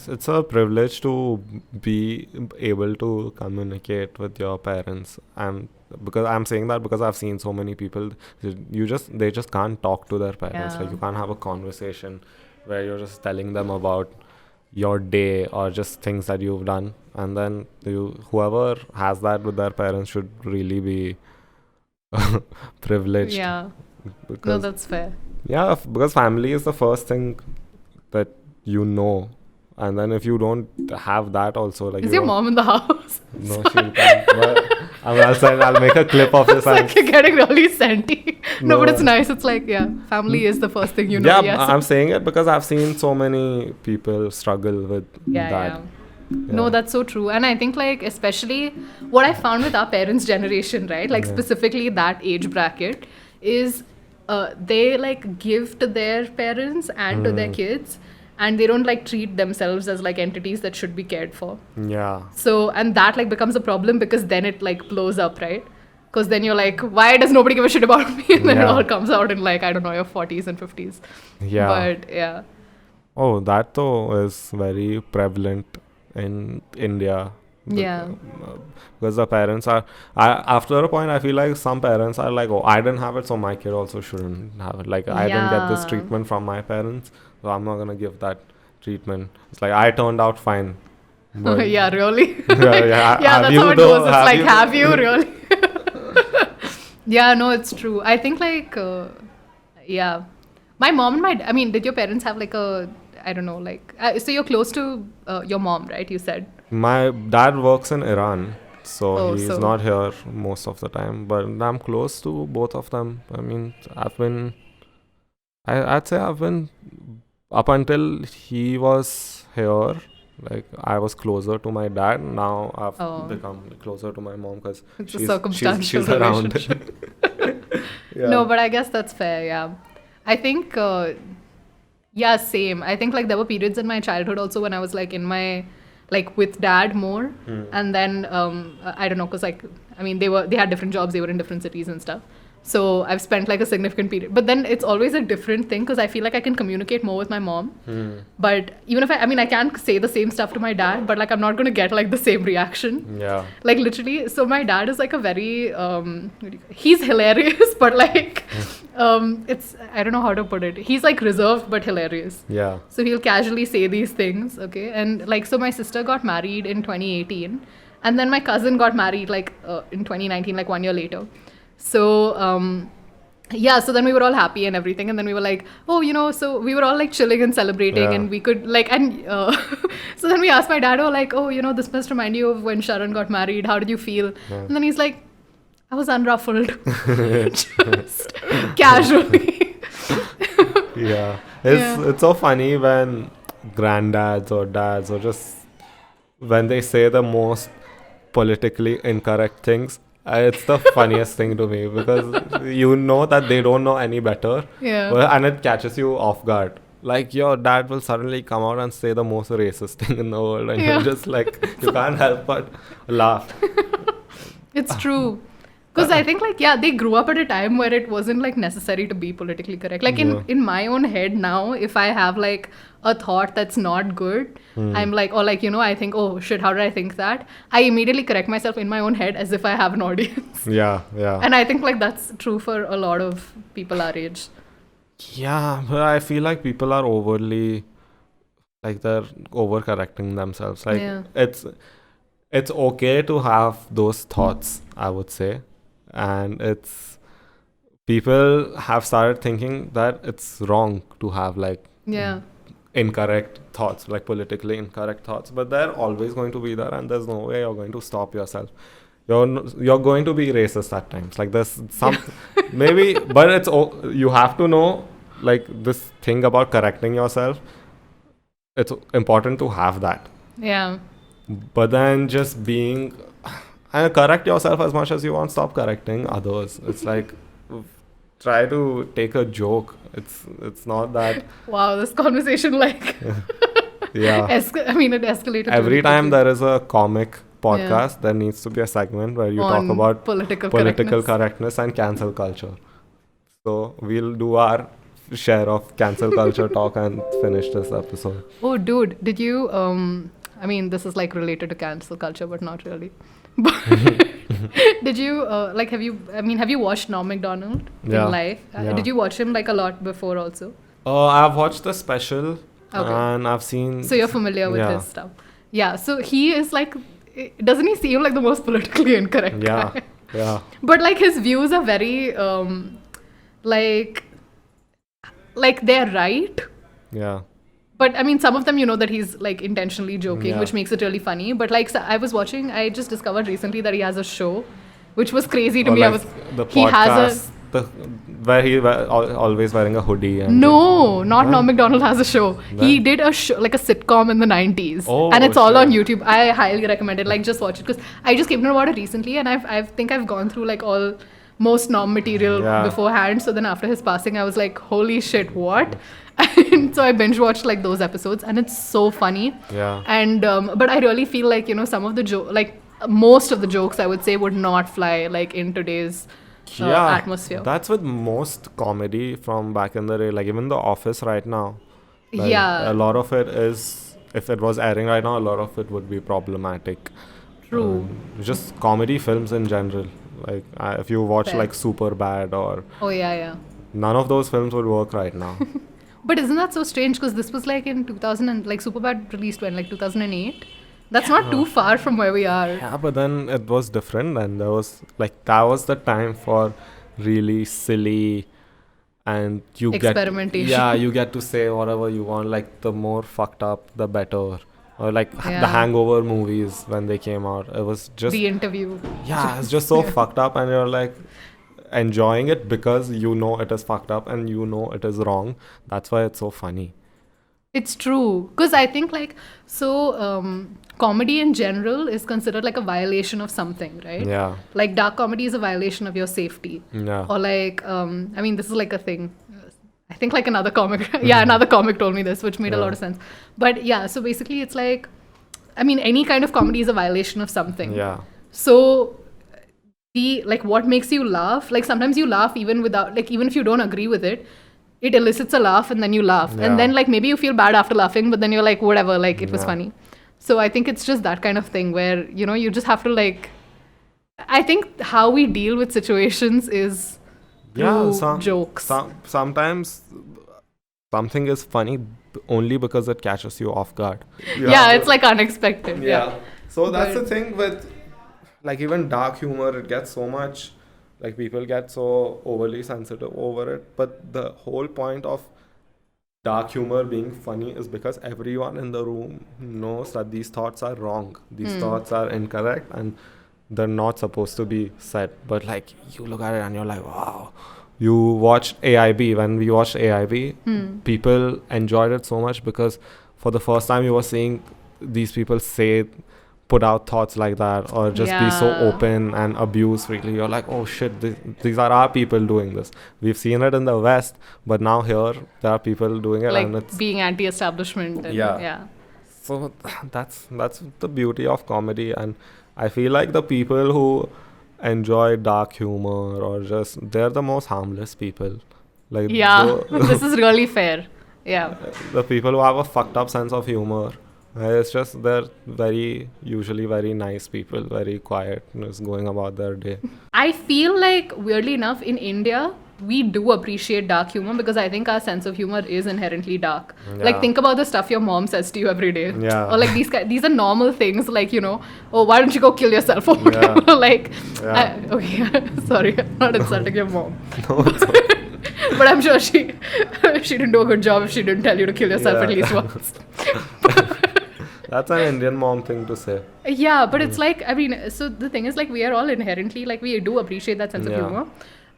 it's a privilege to be able to communicate with your parents, and because I'm saying that because I've seen so many people, they just can't talk to their parents. Yeah. Like, you can't have a conversation where you're just telling them about your day or just things that you've done, and then whoever has that with their parents should really be privileged. Yeah. No, Because that's fair. yeah, because family is the first thing that you know, and then if you don't have that also, like, Is you your don't- mom in the house? No, she'll come. But I'll make a clip of It's this. like you're getting really senti. No, No. but it's nice. It's like, yeah, family is the first thing you know. Yeah, Yes. I'm saying it because I've seen so many people struggle with Yeah, that. yeah. No, that's so true. And I think, like, especially what I found with our parents' generation, right? Like, specifically that age bracket, is they, like, give to their parents and to their kids, and they don't, like, treat themselves as, like, entities that should be cared for. Yeah. So, and that, like, becomes a problem because then it, like, blows up, right? Because then you're like, why does nobody give a shit about me? And then it Yeah. all comes out in, like, I don't know, your 40s and 50s. Yeah. But, yeah. Oh, that though is very prevalent in India. Yeah. Because the parents are, after a point, I feel like some parents are like, oh, I didn't have it, so my kid also shouldn't have it. Like, I didn't get this Yeah. treatment from my parents, so I'm not gonna give that treatment. It's like, I turned out fine. But Yeah, really? yeah, Yeah, that's you how it though? goes. It's like, you? have you really? Yeah, no, it's true. I think, like, yeah. My mom and I mean, did your parents have, like, I don't know, like, so you're close to your mom, right? You said. My dad works in Iran, so Oh, he's so- not here most of the time. But I'm close to both of them. I mean, I'd say I've been, up until he was here, like, I was closer to my dad. Now I've Oh. become closer to my mom because It's a circumstantial she's around. Yeah. No, but I guess that's fair, yeah. I think, yeah, same. I think, like, there were periods in my childhood also when I was, like, in my, like, with dad more. And then, I don't know, because, like, I mean, they had different jobs, they were in different cities and stuff. So I've spent like a significant period. But then it's always a different thing because I feel like I can communicate more with my mom. But even if I can say the same stuff to my dad, but like I'm not going to get like the same reaction. Yeah. Like literally, so my dad is like a very, he's hilarious, but like, it's, I don't know how to put it. He's like reserved, but hilarious. Yeah. So he'll casually say these things, okay? And like, so my sister got married in 2018. And then my cousin got married like in 2019, like 1 year later. So, yeah, so then we were all happy and everything. And then we were like, oh, so we were all like chilling and celebrating Yeah. and we could like, and so then we asked my dad, oh, like, oh, this must remind you of when Sharan got married. How did you feel? Yeah. And then he's like, I was unruffled. Just casually. Yeah. Yeah. It's so funny when granddads or dads or just when they say the most politically incorrect things. It's the funniest thing to me because you know that they don't know any better. Yeah. And it catches you off guard. Like your dad will suddenly come out and say the most racist thing in the world, and Yeah. you're just like, you can't help but laugh. It's true. Because I think like, yeah, they grew up at a time where it wasn't like necessary to be politically correct. Like Yeah. in my own head now, if I have like a thought that's not good, I'm like, or like, I think, oh shit, how did I think that? I immediately correct myself in my own head as if I have an audience. Yeah, yeah. And I think like that's true for a lot of people our age. Yeah, but I feel like people are overly, like they're overcorrecting themselves. Like Yeah. it's okay to have those thoughts, I would say. And people have started thinking that it's wrong to have like Yeah. incorrect thoughts, like politically incorrect thoughts, but they're always going to be there, and there's no way you're going to stop yourself. You're going to be racist at times. Like there's some maybe, but you have to know like this thing about correcting yourself. It's important to have that, Yeah. but then just being and correct yourself as much as you want. Stop correcting others. It's like try to take a joke. It's not that. Wow, this conversation like Yeah. it escalated. Every really time quickly. there is a comic podcast, there needs to be a segment where you talk On about political correctness and cancel culture. So we'll do our share of cancel culture talk and finish this episode. Oh, dude, did you? This is like related to cancel culture, but not really. Did you have you watched Norm Macdonald Yeah. in life? Yeah. Did you watch him like a lot before also? I've watched the special Okay. and I've seen. So you're familiar with Yeah. his stuff. Yeah. So he is like, doesn't he seem like the most politically incorrect Yeah, guy? yeah, But like his views are very like they're right. yeah. But some of them, that he's like intentionally joking, Yeah. which makes it really funny. But like, so I just discovered recently that he has a show, which was crazy to Or me. like the he has podcast, where he always wearing a hoodie. And no, not Huh? Norm Macdonald has a show. Then? He did a show, like a sitcom in the 90s. Oh, and it's all on shit. YouTube. I highly recommend it. Like, just watch it. Because I just came to know about it recently. And I think I've gone through like most Norm material Yeah. beforehand. So then after his passing, I was like, holy shit, what? And so I binge watched like those episodes. And it's so funny. Yeah. And but I really feel like some of the most of the jokes I would say would not fly like in today's atmosphere. That's with most comedy from back in the day. Like even The Office right now. Like, Yeah. a lot of it is, if it was airing right now, a lot of it would be problematic. True. Just comedy films in general. Like if you watch Fair. like Superbad or Oh yeah. none of those films would work right now. But isn't that so strange? Because this was like in 2000 and like Superbad released when, like 2008. That's not too far from where we are. Yeah, but then it was different, and there was like that was the time for really silly, and you Experimentation. you get to say whatever you want. Like the more fucked up, the better. Or like Yeah. the Hangover movies when they came out, it was just The Interview. it's just so fucked up, and you're like enjoying it because you know it is fucked up and you know it is wrong. That's why it's so funny. It's true. Because I think like, comedy in general is considered like a violation of something, right? Yeah, Like dark comedy is a violation of your safety. yeah, Or like, this is like a thing. I think like another comic, another comic told me this, which made a Yeah. lot of sense. But yeah, so basically it's like, any kind of comedy is a violation of something. yeah, So like what makes you laugh. Like sometimes you laugh even without, like even if you don't agree with it, it elicits a laugh and then you laugh. Yeah. And then like maybe you feel bad after laughing, but then you're like, whatever, like it was Yeah. funny. So I think it's just that kind of thing where, you know, you just have to like, I think how we deal with situations is through jokes. Sometimes something is funny only because it catches you off guard. Yeah, it's like unexpected. Yeah. So that's But- the thing with like even dark humor, it gets so much, like people get so overly sensitive over it. But the whole point of dark humor being funny is because everyone in the room knows that these thoughts are wrong. These thoughts are incorrect and they're not supposed to be said. But like you look at it and you're like, wow. You watched AIB. When we watched AIB, people enjoyed it so much because for the first time you were seeing these people put out thoughts like that or just be so Yeah. open and abuse freely. You're like, oh shit, these are our people doing this. We've seen it in the West, but now here there are people doing it, and Like it's being anti-establishment. And, Yeah. so that's the beauty of comedy. And I feel like the people who enjoy dark humor or just they're the most harmless people. Like Yeah, this is really fair. Yeah. the people who have a fucked up sense of humor. It's just they're usually very nice people, very quiet, just going about their day. I feel like, weirdly enough, in India, we do appreciate dark humor because I think our sense of humor is inherently dark. Like, Yeah. think about the stuff your mom says to you every day. Yeah. Or like these are normal things, like, you know, oh, why don't you go kill yourself or whatever. Yeah. Like, Yeah. okay, sorry, I'm not insulting your mom. No, it's okay. But I'm sure she didn't do a good job if she didn't tell you to kill yourself Yeah. at least once. That's an Indian mom thing to say. Yeah, but it's like, I mean, so the thing is, like, we are all inherently, like, we do appreciate that sense of Yeah. humor.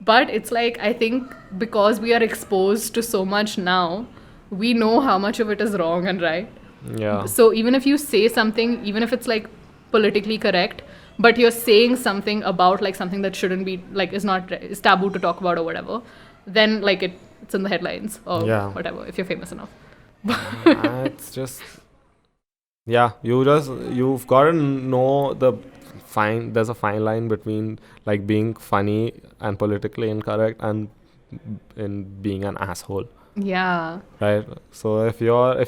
But it's like, I think because we are exposed to so much now, we know how much of it is wrong and right. Yeah. So even if you say something, even if it's like politically correct, but you're saying something about like something that shouldn't be, like, is taboo to talk about or whatever, then like it's in the headlines or Yeah. whatever, if you're famous enough. It's just you've got to know there's a fine line between like being funny and politically incorrect and in being an asshole, Yeah. right? So if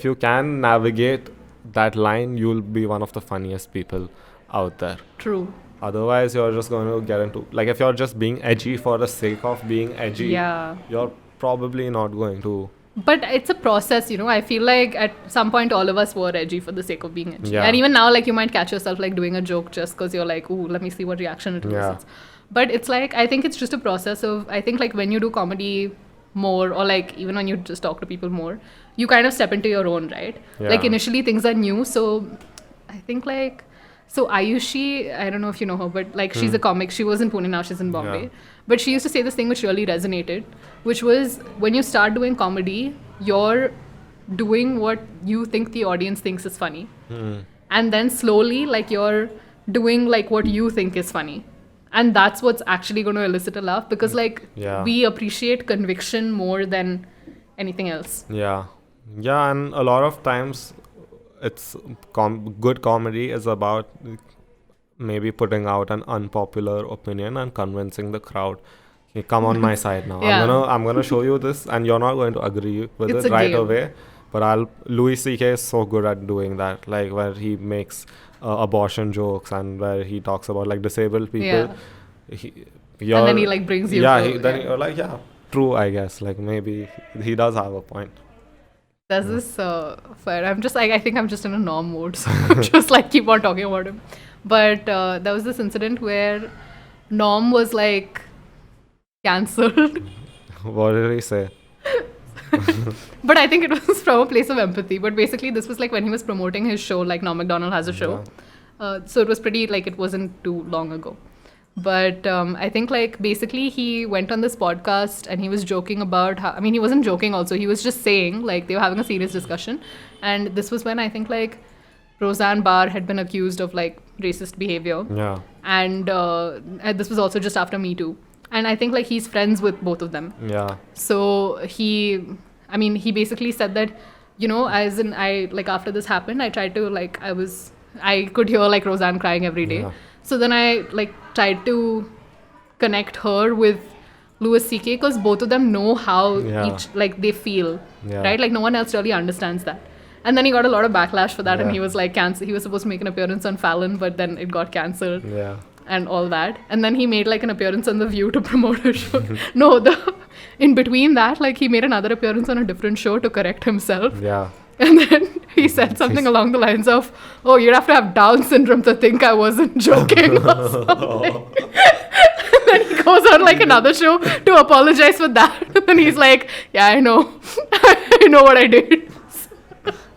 you can navigate that line, you'll be one of the funniest people out there. True. Otherwise you're just going to get into, like, if you're just being edgy for the sake of being edgy, Yeah. you're probably not going to. But it's a process, you know. I feel like at some point all of us were edgy for the sake of being edgy. Yeah. And even now, like, you might catch yourself like doing a joke just because you're like, ooh, let me see what reaction it Yeah. elicits. But it's like, I think it's just a process of, I think like when you do comedy more, or like even when you just talk to people more, you kind of step into your own, right? Like Yeah. initially things are new. So I think like, so Ayushi, I don't know if you know her, but like she's a comic. She was in Pune, now she's in Bombay. Yeah. But she used to say this thing which really resonated, which was when you start doing comedy, you're doing what you think the audience thinks is funny. And then slowly, like, you're doing like what you think is funny. And that's what's actually going to elicit a laugh because like Yeah. we appreciate conviction more than anything else. Yeah, and a lot of times it's good comedy is about maybe putting out an unpopular opinion and convincing the crowd, "Hey, come on my side now. Yeah. I'm gonna show you this, and you're not going to agree with It's it a right game. away." But Louis C.K. is so good at doing that, like where he makes abortion jokes and where he talks about like disabled people. Yeah. And then he like brings you. Yeah, to- you're like, yeah, true, I guess. Like maybe he does have a point. There's this fire. I'm just like, I think I'm just in a norm mode, so just like keep on talking about him. But there was this incident where Norm was like cancelled. What did he say? But I think it was from a place of empathy. But basically, this was like when he was promoting his show, like Norm Macdonald has a show. So it was pretty, like, it wasn't too long ago. But I think, like, basically he went on this podcast and he was joking about how, I mean, he wasn't joking also. He was just saying, like, they were having a serious discussion. And this was when I think, like, Roseanne Barr had been accused of, like, racist behavior. Yeah. And this was also just after Me Too. And I think, like, he's friends with both of them. Yeah. So he basically said that, you know, as in like after this happened, I tried to like, I could hear like Roseanne crying every day. Yeah. So then I like tried to connect her with Louis C.K. because both of them know how Yeah. each like they feel, Yeah. right? Like no one else really understands that. And then he got a lot of backlash for that, and Yeah. he was like cancelled. He was supposed to make an appearance on Fallon, but then it got cancelled Yeah. and all that. And then he made like an appearance on The View to promote a show. No, in between that, like he made another appearance on a different show to correct himself. Yeah. And then he said something along the lines of, "Oh, you'd have to have Down syndrome to think I wasn't joking," or something. And then he goes on like another show to apologize for that. And then he's like, "Yeah, I know, I know what I did."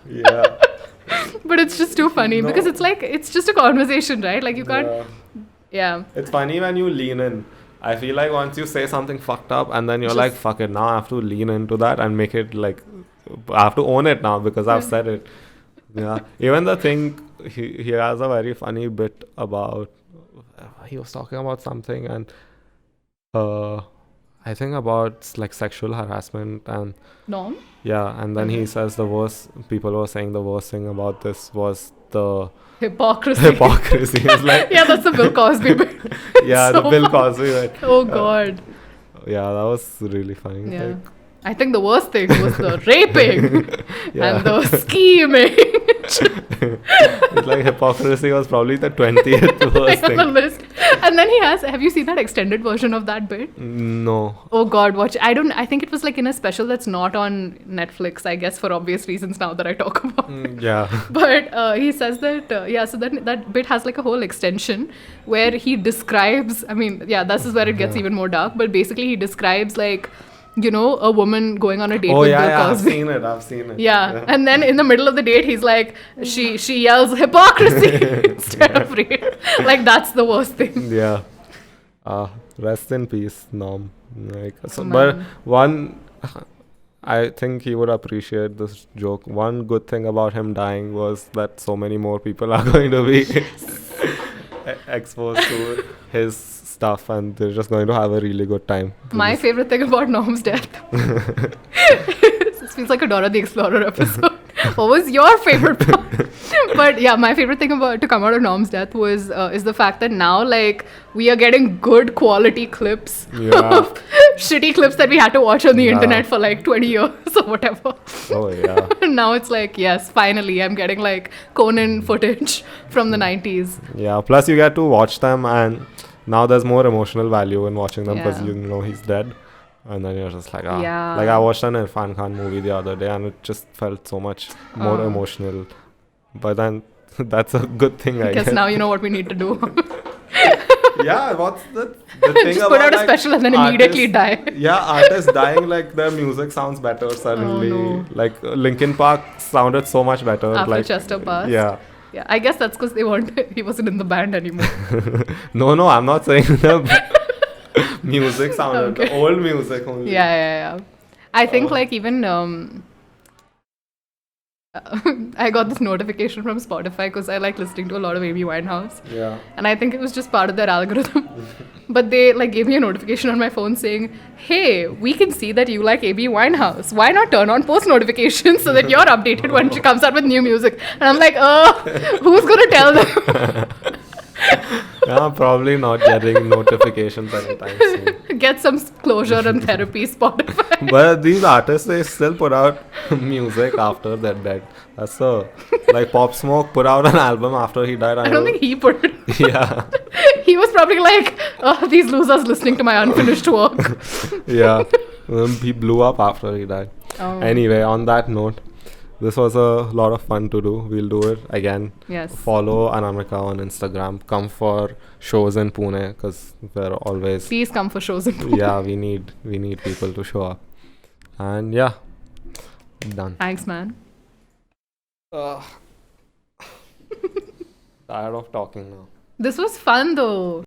Yeah. But it's just too funny No. because it's like it's just a conversation, right? Like you can't. Yeah. Yeah. It's funny when you lean in. I feel like once you say something fucked up and then you're Just- like, fuck it, now I have to lean into that and make it like, I have to own it now because I've said it. Yeah. Even the thing, he has a very funny bit about, he was talking about something and I think about like sexual harassment and Norm. yeah, and then he says the worst, people were saying the worst thing about this was the Hypocrisy. hypocrisy. It's like, Yeah, that's the Bill Cosby bit. yeah, So the Bill funny. Cosby bit. Oh God. Yeah, that was really funny. Yeah. Like, I think the worst thing was the raping yeah. and the scheming. It's like hypocrisy was probably the 20th worst on the thing. list. And then he has. Have you seen that extended version of that bit? No. Oh God, watch. I think it was like in a special that's not on Netflix. I guess for obvious reasons now that I talk about. Yeah. But he says that so that bit has like a whole extension where he describes. I mean, yeah, this is where it gets even more dark. But basically, he describes like, you know, a woman going on a date Oh with yeah, Bill yeah, Cosby. I've seen it. Yeah. And then in the middle of the date, he's like, she yells hypocrisy instead of rape. Like that's the worst thing. Yeah. Rest in peace, Norm. Like, so, Man. but one, I think he would appreciate this joke. One good thing about him dying was that so many more people are going to be exposed to his stuff and they're just going to have a really good time. My favorite thing about Norm's death. This feels like a Dora the Explorer episode. What was your favorite part? But yeah, my favorite thing about to come out of Norm's death was is the fact that now like we are getting good quality clips Yeah. of shitty clips that we had to watch on the Yeah. internet for like 20 years or whatever. Oh yeah. And now it's like, yes, finally I'm getting like Conan footage from the 90s. Yeah. Plus you get to watch them and now there's more emotional value in watching them because Yeah. you know he's dead. And then you're just like, Yeah. Like I watched an Irfan Khan movie the other day and it just felt so much more Oh. emotional. But then that's a good thing, I Because guess. now you know what we need to do. Yeah, what's the thing Just about put out a like, special and then immediately die. Yeah, artists dying, like their music sounds better suddenly. no. Like Linkin Park sounded so much better. After like Chester passed. Yeah. Yeah, I guess that's because he wasn't in the band anymore. No, I'm not saying the music sounded, Okay. the old music only. Yeah. I think like even I got this notification from Spotify because I like listening to a lot of Amy Winehouse, Yeah. and I think it was just part of their algorithm. But they like gave me a notification on my phone saying, "Hey, we can see that you like Amy Winehouse. Why not turn on post notifications so that you're updated when she comes out with new music?" And I'm like, who's gonna tell them? Yeah, probably not getting notifications anytime soon. Get some closure and therapy, Spotify. But these artists, they still put out music after they're dead. That's so, like Pop Smoke put out an album after he died. I don't think he put it. Yeah, He was probably like, "Oh, these losers listening to my unfinished work." yeah. He blew up after he died. Oh. Anyway, on that note, this was a lot of fun to do. We'll do it again. Yes. Follow Anamika on Instagram. Come for shows in Pune because we're always Please come for shows in Pune. yeah. We need people to show up. And yeah, done. Thanks, man. Tired of talking now. This was fun though.